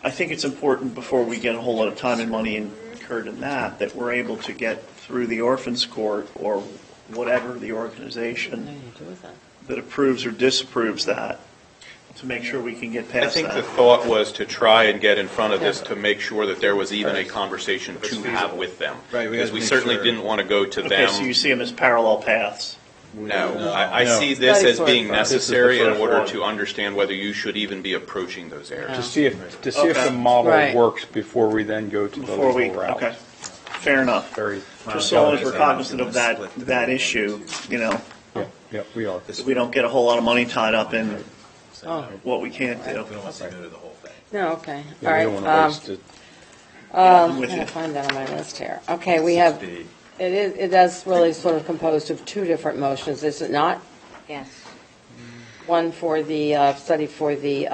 Speaker 7: I think it's important, before we get a whole lot of time and money incurred in that we're able to get through the orphans court or whatever the organization that approves or disapproves that, to make sure we can get past that.
Speaker 5: I think the thought was to try and get in front of this to make sure that there was even a conversation to have with them.
Speaker 10: Right, we
Speaker 5: Because
Speaker 10: gotta
Speaker 5: we
Speaker 10: make
Speaker 5: certainly
Speaker 10: sure.
Speaker 5: didn't want to go to
Speaker 7: Okay,
Speaker 5: them.
Speaker 7: so you see them as parallel paths.
Speaker 5: No, I
Speaker 14: No.
Speaker 5: see this as being
Speaker 14: This is the
Speaker 5: necessary in
Speaker 14: first
Speaker 5: order
Speaker 14: one.
Speaker 5: to understand whether you should even be approaching those areas.
Speaker 14: To see if the
Speaker 7: Okay.
Speaker 14: model
Speaker 1: Right.
Speaker 14: works before we then go to the
Speaker 7: Before we,
Speaker 14: legal route.
Speaker 7: okay, fair enough.
Speaker 14: Very,
Speaker 7: Just so long as we're cognizant of that issue,
Speaker 14: yeah, we are.
Speaker 7: we don't get a whole lot of money tied up in
Speaker 1: Oh,
Speaker 7: what we can't do.
Speaker 1: no, okay.
Speaker 14: Yeah,
Speaker 1: All
Speaker 14: we
Speaker 1: right.
Speaker 14: don't want to waste it.
Speaker 7: I'm with
Speaker 1: I'm
Speaker 7: you.
Speaker 1: going to find that on my list here. Okay, we have, it is really sort of composed of two different motions, is it not?
Speaker 3: Yes.
Speaker 1: One for the study for the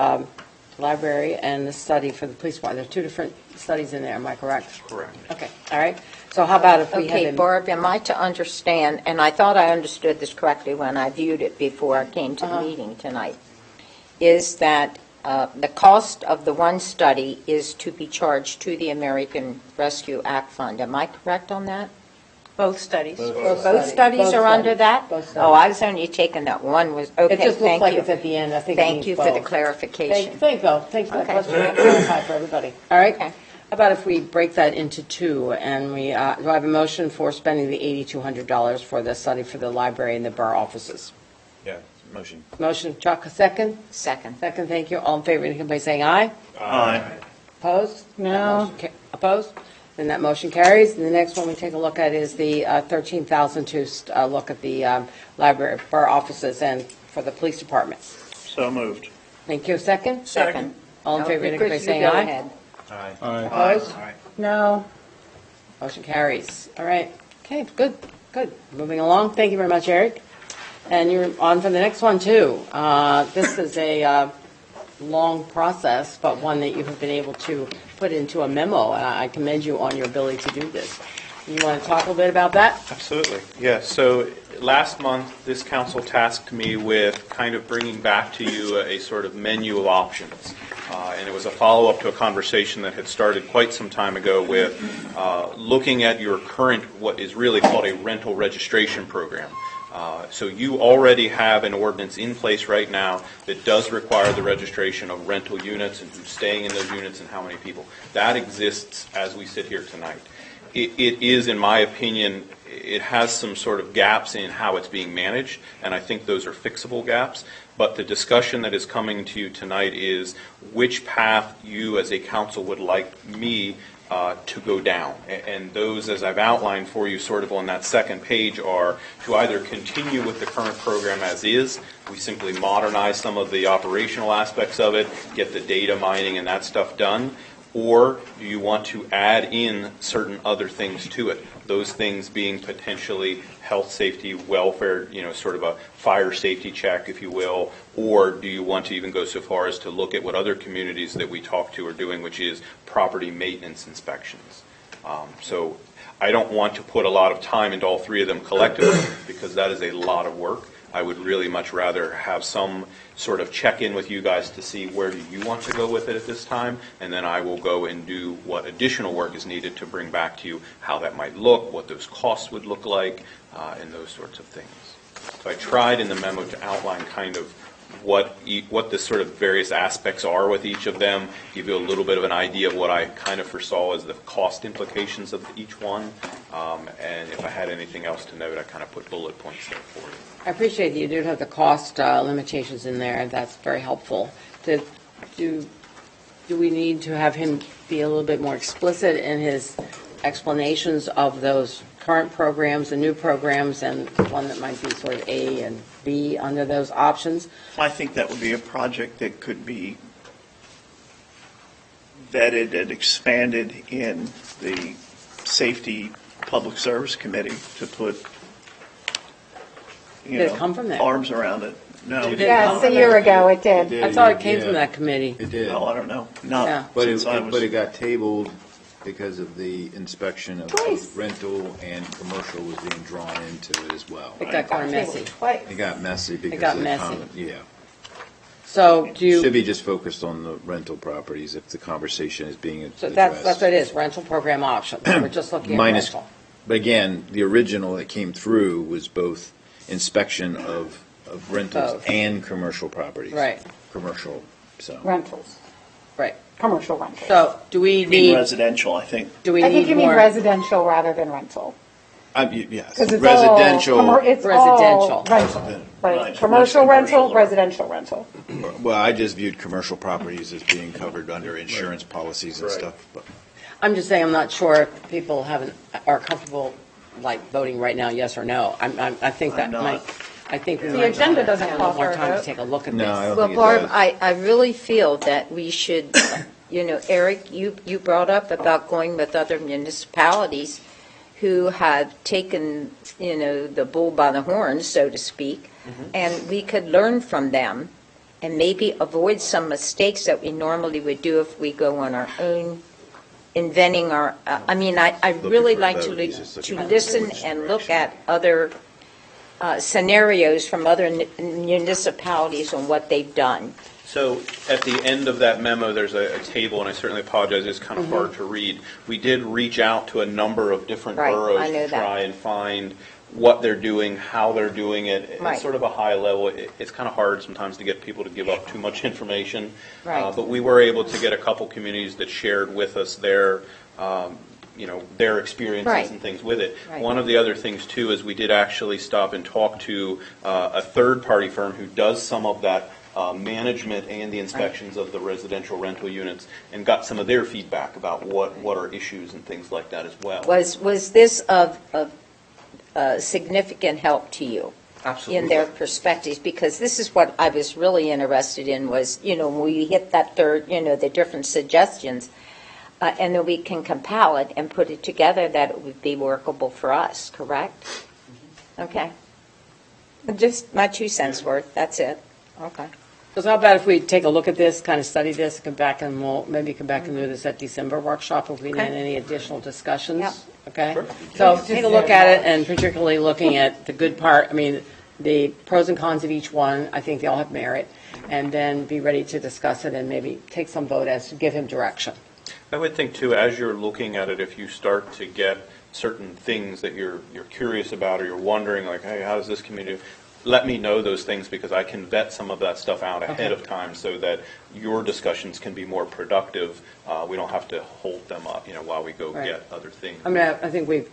Speaker 1: library and the study for the police department. There are two different studies in there, am I correct?
Speaker 5: Correct.
Speaker 1: Okay, all right. So how about if we have
Speaker 3: Okay,
Speaker 1: them?
Speaker 3: Barb, am I to understand, and I thought I understood this correctly when I viewed it before I came to the meeting tonight, is that the cost of the one study is to be charged to the American Rescue Act Fund. Am I correct on that?
Speaker 13: Both studies.
Speaker 3: Both studies are under that?
Speaker 1: Both studies.
Speaker 3: Oh, I was only taking that one was,
Speaker 1: It
Speaker 3: okay,
Speaker 1: just looks
Speaker 3: thank
Speaker 1: like
Speaker 3: you.
Speaker 1: it's at the end, I think. it
Speaker 3: Thank
Speaker 1: means
Speaker 3: you for the
Speaker 1: both.
Speaker 3: clarification.
Speaker 1: Thank you, thanks for that
Speaker 3: Okay.
Speaker 1: question. I'll clarify for everybody. All right?
Speaker 3: Okay.
Speaker 1: How about if we break that into two, and we, do I have a motion for spending the $8,200 for the study for the library and the borough offices?
Speaker 10: Yeah, Motion.
Speaker 1: Motion, Chuck, a second?
Speaker 3: Second.
Speaker 1: Second, thank you. All in favor, indicate by saying aye.
Speaker 7: Aye.
Speaker 1: Opposed?
Speaker 4: No.
Speaker 1: Opposed? Then that motion carries. And the next one we take a look at is the $13,000 to look at the library, borough offices and for the police department.
Speaker 7: So moved.
Speaker 1: Thank you. Second?
Speaker 3: Second.
Speaker 1: All in favor,
Speaker 3: Okay,
Speaker 1: indicate by
Speaker 3: Chris, you
Speaker 1: saying
Speaker 3: go
Speaker 1: aye.
Speaker 3: ahead.
Speaker 10: Aye.
Speaker 1: Opposed?
Speaker 4: No.
Speaker 1: Motion carries. All right. Okay, good, good. Moving along. Thank you very much, Eric. And you're on for the next one, too. This is a long process, but one that you have been able to put into a memo, and I commend you on your ability to do this. You want to talk a little bit about that?
Speaker 5: Absolutely, yes. So last month, this council tasked me with kind of bringing back to you a sort of menu of options. And it was a follow-up to a conversation that had started quite some time ago with looking at your current, what is really called a rental registration program. So you already have an ordinance in place right now that does require the registration of rental units and who's staying in those units and how many people. That exists as we sit here tonight. It is, in my opinion, it has some sort of gaps in how it's being managed, and I think those are fixable gaps. But the discussion that is coming to you tonight is which path you as a council would like me to go down. And those, as I've outlined for you sort of on that second page, are to either continue with the current program as is, we simply modernize some of the operational aspects of it, get the data mining and that stuff done, or do you want to add in certain other things to it? Those things being potentially health, safety, welfare, sort of a fire safety check, if you will, or do you want to even go so far as to look at what other communities that we talk to are doing, which is property maintenance inspections. So I don't want to put a lot of time into all three of them collectively because that is a lot of work. I would really much rather have some sort of check-in with you guys to see where do you want to go with it at this time, and then I will go and do what additional work is needed to bring back to you how that might look, what those costs would look like, and those sorts of things. So I tried in the memo to outline kind of what the sort of various aspects are with each of them, give you a little bit of an idea of what I kind of foresaw as the cost implications of each one, and if I had anything else to note, I kind of put bullet points there for you.
Speaker 1: I appreciate that you do have the cost limitations in there. That's very helpful. Do we need to have him be a little bit more explicit in his explanations of those current programs and new programs and one that might be sort of A and B under those options?
Speaker 7: I think that would be a project that could be vetted and expanded in the Safety Public Service Committee to put
Speaker 1: Did it come from there?
Speaker 7: arms around it. No.
Speaker 4: Yes, a year ago it did.
Speaker 1: I thought it came from that committee.
Speaker 10: It did.
Speaker 7: Oh, I don't know. Not
Speaker 1: Yeah.
Speaker 10: But
Speaker 7: since I was.
Speaker 10: it got tabled because of the inspection of
Speaker 4: Twice.
Speaker 10: rental and commercial was being drawn into it as well.
Speaker 1: It got kind of messy.
Speaker 4: Twice.
Speaker 10: It got messy because
Speaker 1: got
Speaker 10: of the
Speaker 1: messy.
Speaker 10: comment. Yeah.
Speaker 1: So do you?
Speaker 10: Should be just focused on the rental properties if the conversation is being
Speaker 1: So
Speaker 10: addressed.
Speaker 1: that's what it is, rental program options. We're just looking at
Speaker 10: Minus-
Speaker 1: rental.
Speaker 10: But again, the original that came through was both inspection of rentals
Speaker 1: Both.
Speaker 10: and commercial properties.
Speaker 1: Right.
Speaker 10: Commercial, so.
Speaker 4: Rentals,
Speaker 1: Right.
Speaker 4: commercial rentals.
Speaker 1: So do we
Speaker 7: You mean
Speaker 1: need,
Speaker 7: residential, I think.
Speaker 1: do we
Speaker 4: I think
Speaker 1: need
Speaker 4: you mean
Speaker 1: more?
Speaker 4: residential rather than rental.
Speaker 10: Yes,
Speaker 4: 'Cause it's
Speaker 10: residential.
Speaker 4: It's
Speaker 1: Residential.
Speaker 4: all rental, right?
Speaker 7: Right.
Speaker 4: Commercial
Speaker 7: What's
Speaker 4: rental,
Speaker 7: commercial?
Speaker 4: residential rental.
Speaker 10: Well, I just viewed commercial properties as being covered under insurance policies and
Speaker 2: Right.
Speaker 10: stuff, but.
Speaker 1: I'm just saying, I'm not sure if people are comfortable, like, voting right now, yes or no. I think that
Speaker 7: I'm not.
Speaker 1: might, I think we
Speaker 4: The
Speaker 1: might
Speaker 4: agenda
Speaker 1: have
Speaker 4: doesn't
Speaker 1: a
Speaker 4: call
Speaker 1: little more
Speaker 4: for a
Speaker 1: time to
Speaker 4: vote.
Speaker 1: take a look at
Speaker 10: No, I
Speaker 1: this.
Speaker 10: don't
Speaker 3: Well,
Speaker 10: think it
Speaker 3: Barb,
Speaker 10: does.
Speaker 3: I really feel that we should, Eric, you brought up about going with other municipalities who have taken, the bull by the horns, so to speak, and we could learn from them and maybe avoid some mistakes that we normally would do if we go on our own, inventing our, I really
Speaker 10: for
Speaker 3: like
Speaker 10: vote,
Speaker 3: to
Speaker 10: he's just looking
Speaker 3: to
Speaker 10: for
Speaker 3: listen
Speaker 10: which
Speaker 3: and
Speaker 10: direction.
Speaker 3: look at other scenarios from other municipalities on what they've done.
Speaker 5: So at the end of that memo, there's a table, and I certainly apologize, it's kind of hard to read. We did reach out to a number of different
Speaker 3: Right,
Speaker 5: boroughs
Speaker 3: I know
Speaker 5: to
Speaker 3: that.
Speaker 5: try and find what they're doing, how they're doing it.
Speaker 3: Right.
Speaker 5: It's sort of a high level. It's kind of hard sometimes to get people to give up too much information.
Speaker 3: Right.
Speaker 5: But we were able to get a couple communities that shared with us their their experiences
Speaker 3: Right.
Speaker 5: and things with it.
Speaker 3: Right.
Speaker 5: One of the other things too is we did actually stop and talk to a third-party firm who does some of that management and the inspections of the residential rental units, and got some of their feedback about what are issues and things like that as well.
Speaker 3: Was this of significant help to you?
Speaker 5: Absolutely.
Speaker 3: In their perspectives? Because this is what I was really interested in was, when we hit that third, the different suggestions, and then we can compile it and put it together that it would be workable for us, correct? Okay. Just my 2 cents worth, that's it. Okay.
Speaker 1: So how about if we take a look at this, kind of study this, come back and we'll maybe come back and do this at December workshop if we need any additional discussions?
Speaker 3: Yep.
Speaker 1: Okay?
Speaker 5: Sure.
Speaker 1: So take a look at it, and particularly looking at the good part, the pros and cons of each one, I think they all have merit, and then be ready to discuss it and maybe take some vote as to give him direction.
Speaker 5: I would think too, as you're looking at it, if you start to get certain things that you're curious about, or you're wondering like, hey, how does this community, let me know those things, because I can vet some of that stuff out ahead of time so that your discussions can be more productive. We don't have to hold them up, while we go
Speaker 1: Right.
Speaker 5: get other things.
Speaker 1: I think we've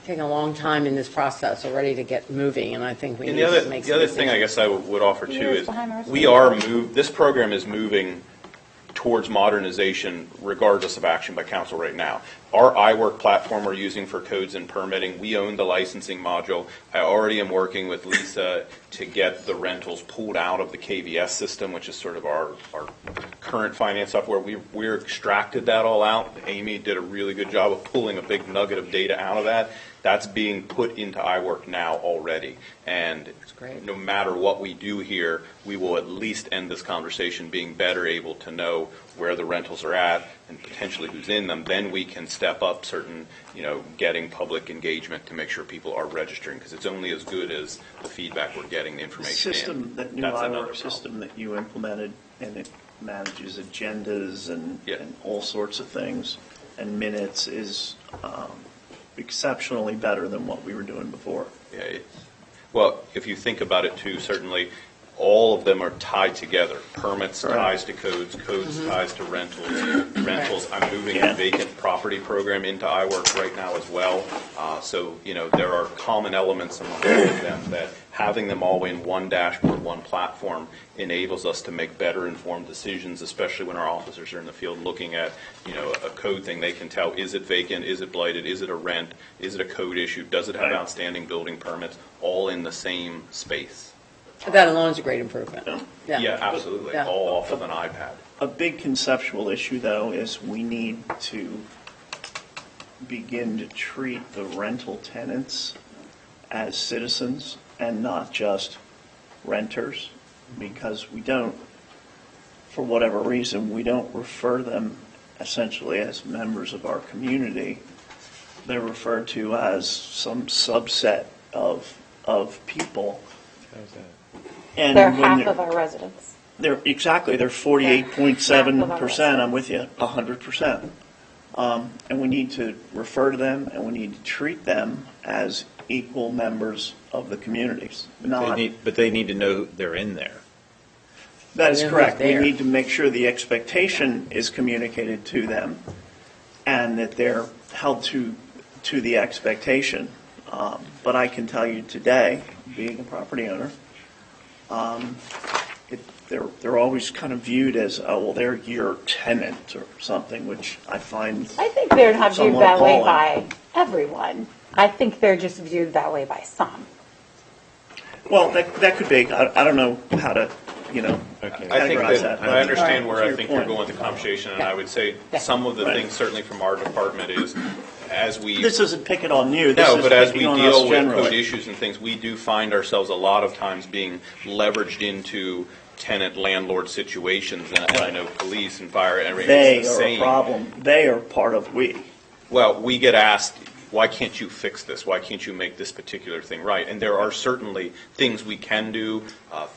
Speaker 1: taken a long time in this process already to get moving, and I think we
Speaker 5: And
Speaker 1: need
Speaker 5: the
Speaker 1: to make
Speaker 5: the
Speaker 1: some
Speaker 5: other thing I
Speaker 1: decisions.
Speaker 5: guess I would offer too
Speaker 4: Years
Speaker 5: is
Speaker 4: behind our
Speaker 5: this program is moving towards modernization regardless of action by council right now. Our iWork platform we're using for codes and permitting, we own the licensing module. I already am working with Lisa to get the rentals pulled out of the KVS system, which is sort of our current finance software. We're extracted that all out. Amy did a really good job of pulling a big nugget of data out of that. That's being put into iWork now already. And
Speaker 1: great.
Speaker 5: no matter what we do here, we will at least end this conversation being better able to know where the rentals are at and potentially who's in them. Then we can step up certain, getting public engagement to make sure people are registering, because it's only as good as the feedback we're getting, the
Speaker 7: The
Speaker 5: information
Speaker 7: system,
Speaker 5: in.
Speaker 7: that new
Speaker 5: That's another
Speaker 7: iWork
Speaker 5: problem.
Speaker 7: system that you implemented, and it manages agendas and
Speaker 5: Yeah.
Speaker 7: and all sorts of things, and minutes is exceptionally better than what we were doing before.
Speaker 5: Yeah, well, if you think about it too, certainly all of them are tied together. Permits
Speaker 7: Correct.
Speaker 5: ties to codes, codes ties to rentals. I'm moving
Speaker 7: Yeah.
Speaker 5: the vacant property program into iWork right now as well. So, there are common elements among all of them that having them all in one dashboard, one platform enables us to make better informed decisions, especially when our officers are in the field looking at, a code thing. They can tell, is it vacant, is it blighted, is it a rent, is it a code issue, does it have
Speaker 7: Right.
Speaker 5: outstanding building permits, all in the same space.
Speaker 1: That alone is a great improvement.
Speaker 5: Yeah, absolutely,
Speaker 1: Yeah.
Speaker 5: all off of an iPad.
Speaker 7: A big conceptual issue, though, is we need to begin to treat the rental tenants as citizens and not just renters, because we don't, for whatever reason, we don't refer them essentially as members of our community. They're referred to as some subset of people. And
Speaker 4: They're
Speaker 7: when
Speaker 4: half
Speaker 7: they're-
Speaker 4: of our residents.
Speaker 7: They're 48.7%, I'm with you, 100%. And we need to refer to them, and we need to treat them as equal members of the communities.
Speaker 17: But they need to know they're in there.
Speaker 7: That is
Speaker 1: Yeah,
Speaker 7: correct. We
Speaker 1: there.
Speaker 7: need to make sure the expectation is communicated to them, and that they're held to the expectation. But I can tell you today, being a property owner, they're always kind of viewed as, oh, well, they're your tenant or something, which I find
Speaker 4: I think they're not viewed
Speaker 7: somewhat
Speaker 4: that way
Speaker 7: appalling.
Speaker 4: by everyone. I think they're just viewed that way by some.
Speaker 7: Well, that could be. I don't know how to,
Speaker 5: I think
Speaker 7: categorize
Speaker 5: that,
Speaker 7: that.
Speaker 5: I understand
Speaker 7: but
Speaker 5: where
Speaker 7: to
Speaker 5: I
Speaker 7: your
Speaker 5: think you're
Speaker 7: point.
Speaker 5: going with the conversation, and I would say some of the
Speaker 7: Right.
Speaker 5: things certainly from our department is, as we.
Speaker 7: This isn't picking on you. This
Speaker 5: No,
Speaker 7: is
Speaker 5: but as we
Speaker 7: picking on
Speaker 5: deal
Speaker 7: us
Speaker 5: with
Speaker 7: generally.
Speaker 5: code issues and things, we do find ourselves a lot of times being leveraged into tenant-landlord situations, and I know police and fire, everything
Speaker 7: They
Speaker 5: is the
Speaker 7: are a
Speaker 5: same.
Speaker 7: problem. They are part of we.
Speaker 5: Well, we get asked, why can't you fix this? Why can't you make this particular thing right? And there are certainly things we can do,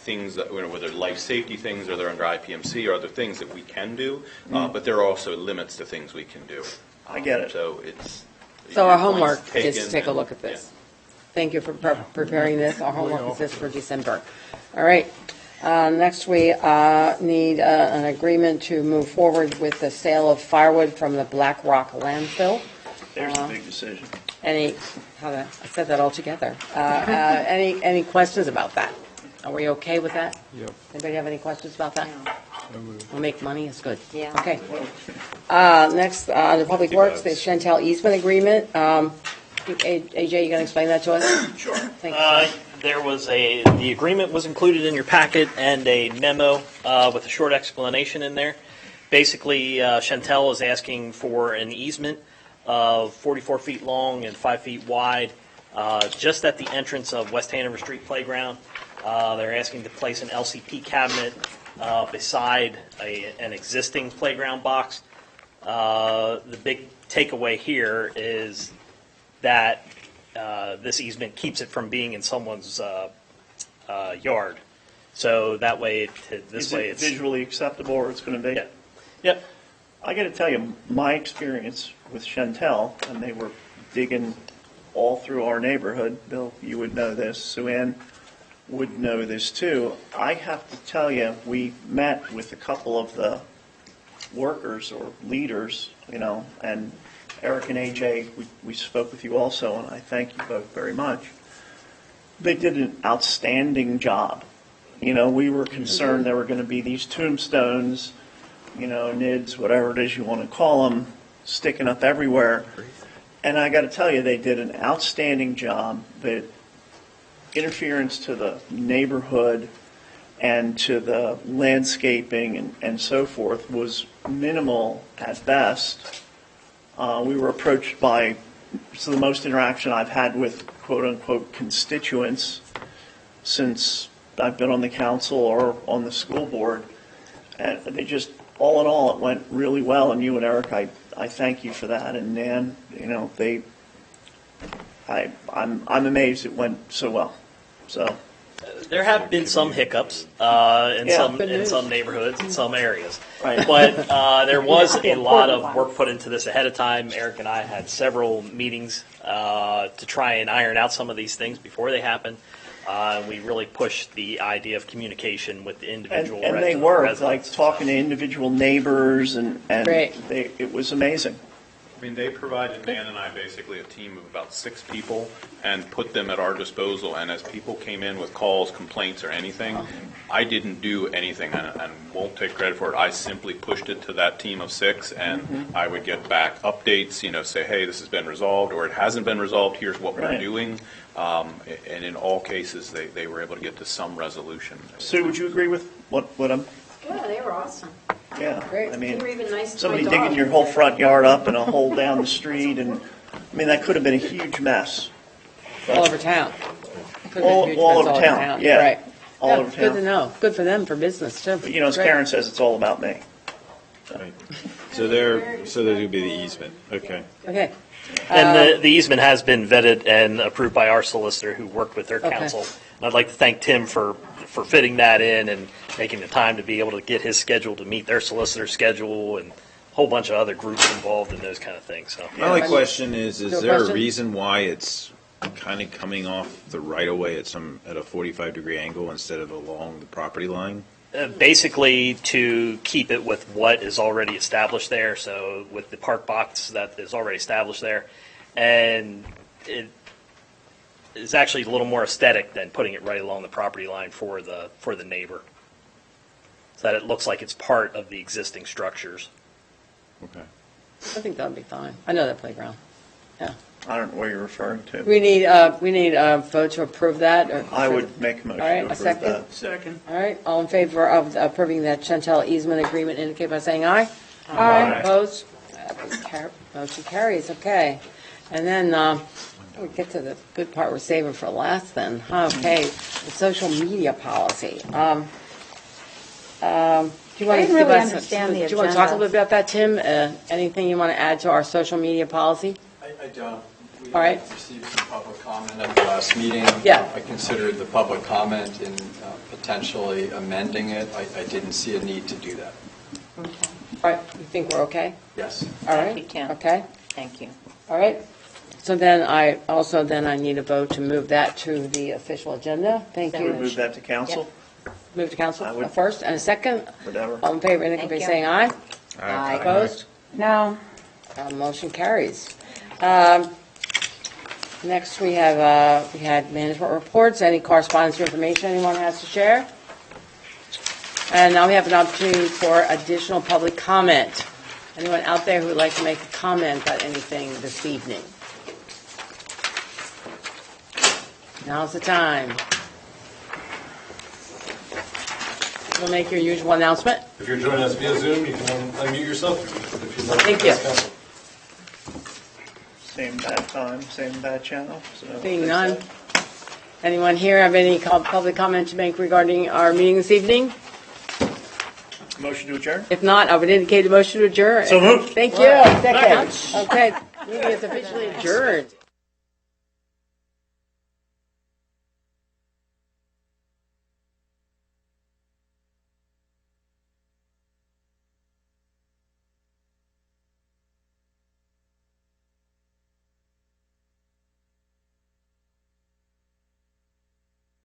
Speaker 5: things that, whether life safety things or they're under IPMC or other things that we can do, but there are also limits to things we can do.
Speaker 7: I get it.
Speaker 5: So it's.
Speaker 1: So our
Speaker 5: your point's
Speaker 1: homework is
Speaker 5: taken
Speaker 1: to take a
Speaker 5: and-
Speaker 1: look at this. Thank you for preparing this. Our homework is this for December. All right. Next, we need an agreement to move forward with the sale of firewood from the Black Rock landfill.
Speaker 7: There's a big decision.
Speaker 1: I said that all together. Any questions about that? Are we okay with that?
Speaker 14: Yep.
Speaker 1: Anybody have any questions about that? We'll make money, it's good.
Speaker 3: Yeah.
Speaker 1: Okay. Next, the Public Works, the Chantel easement agreement. AJ, you gonna explain that to us?
Speaker 8: Sure.
Speaker 1: Thank you.
Speaker 8: The agreement was included in your packet and a memo with a short explanation in there. Basically, Chantel is asking for an easement of 44 feet long and 5 feet wide, just at the entrance of West Hanover Street Playground. They're asking to place an LCP cabinet beside an existing playground box. The big takeaway here is that this easement keeps it from being in someone's yard. So that way,
Speaker 7: Is it visually acceptable, or it's going to be?
Speaker 8: Yeah. Yep.
Speaker 7: I got to tell you, my experience with Chantel, and they were digging all through our neighborhood. Bill, you would know this. Sue Ann would know this too. I have to tell you, we met with a couple of the workers or leaders, and Eric and AJ, we spoke with you also, and I thank you both very much. They did an outstanding job. We were concerned there were going to be these tombstones, NIDS, whatever it is you want to call them, sticking up everywhere. And I got to tell you, they did an outstanding job. The interference to the neighborhood and to the landscaping and so forth was minimal at best. We were approached by the most interaction I've had with quote-unquote constituents since I've been on the council or on the school board. And they just, all in all, it went really well. And you and Eric, I thank you for that. And Nan, I'm amazed it went so well. So
Speaker 8: there have been some hiccups in some neighborhoods, in some areas. Right. But there was a lot of work put into this ahead of time. Eric and I had several meetings to try and iron out some of these things before they happen. We really pushed the idea of communication with the individual
Speaker 7: and
Speaker 8: residents.
Speaker 7: they were like talking to individual neighbors, and it was amazing.
Speaker 5: I mean, they provided Nan and I basically a team of about 6 people and put them at our disposal. And as people came in with calls, complaints, or anything, I didn't do anything and won't take credit for it. I simply pushed it to that team of 6, and I would get back updates, say, hey, this has been resolved, or it hasn't been resolved, here's what we're doing. And in all cases, they were able to get to some resolution.
Speaker 7: Sue, would you agree with what I'm...
Speaker 6: Yeah, they were awesome.
Speaker 7: Yeah,
Speaker 6: Great.
Speaker 7: I mean,
Speaker 6: They were even nice to
Speaker 7: somebody
Speaker 6: my dog.
Speaker 7: digging your whole front yard up and a hole down the street, and that could have been a huge mess.
Speaker 1: All over town.
Speaker 7: All over town, yeah.
Speaker 1: Right.
Speaker 7: All over
Speaker 1: Good to
Speaker 7: town.
Speaker 1: know. Good for them, for business, too.
Speaker 7: But as
Speaker 1: Great.
Speaker 7: Karen says, it's all about me.
Speaker 17: Right. So there's going to be the easement. Okay.
Speaker 1: Okay.
Speaker 8: And the easement has been vetted and approved by our solicitor who worked with their
Speaker 1: Okay.
Speaker 8: counsel. And I'd like to thank Tim for fitting that in and making the time to be able to get his schedule to meet their solicitor's schedule and a whole bunch of other groups involved in those kind of things. So
Speaker 17: My only question is
Speaker 1: there a
Speaker 17: there a
Speaker 1: question?
Speaker 17: reason why it's kind of coming off the right of way at a 45-degree angle instead of along the property line?
Speaker 8: basically to keep it with what is already established there. So with the park box that is already established there, and it is actually a little more aesthetic than putting it right along the property line for the neighbor, so that it looks like it's part of the existing structures.
Speaker 17: Okay.
Speaker 1: I think that'd be fine. I know that playground. Yeah.
Speaker 7: I don't know what you're referring to.
Speaker 1: We need a vote to approve that.
Speaker 7: I would make a motion
Speaker 1: All right,
Speaker 7: to
Speaker 1: a
Speaker 7: approve
Speaker 1: second.
Speaker 7: that.
Speaker 15: Second.
Speaker 1: All right, all in favor of approving that Chantel easement agreement indicate by saying aye.
Speaker 15: Aye.
Speaker 1: Opposed? Motion carries, okay. And then we get to the good part we're saving for last then. Okay, the social media policy. Do you want
Speaker 4: I
Speaker 1: to
Speaker 4: didn't
Speaker 1: give
Speaker 4: really
Speaker 1: us,
Speaker 4: understand the
Speaker 1: do you want to talk a
Speaker 4: agenda.
Speaker 1: little bit about that, Tim? Anything you want to add to our social media policy?
Speaker 11: I don't. We
Speaker 1: All right.
Speaker 11: received some public comment at the last meeting.
Speaker 1: Yeah.
Speaker 11: I considered the public comment in potentially amending it. I didn't see a need to do that.
Speaker 1: All right, you think we're okay?
Speaker 11: Yes.
Speaker 1: All
Speaker 3: Thank
Speaker 1: right.
Speaker 3: you, Tim.
Speaker 1: Okay.
Speaker 3: Thank you.
Speaker 1: All right. So then I need a vote to move that to the official agenda. Thank you.
Speaker 7: Move that to council,
Speaker 1: Move to council
Speaker 7: I would-
Speaker 1: first and a second.
Speaker 7: whatever.
Speaker 1: All in favor, indicate by
Speaker 3: Thank you.
Speaker 1: saying aye.
Speaker 3: Aye.
Speaker 1: Opposed?
Speaker 4: No.
Speaker 1: Motion carries. Next, we had management reports. Any correspondence or information anyone has to share? And now we have an opportunity for additional public comment. Anyone out there who would like to make a comment about anything this evening? Now's the time. You'll make your usual announcement.
Speaker 18: If you're joining us via Zoom, you can unmute yourself if you'd like.
Speaker 1: Thank you.
Speaker 7: Same bad time, same bad channel. So
Speaker 1: Seeing none. Anyone here have any public comment to make regarding our meeting this evening?
Speaker 7: Motion to adjourn?
Speaker 1: If not, I would indicate a motion to adjourn.
Speaker 7: So moved.
Speaker 1: Thank you. Second. Okay, meeting is officially adjourned.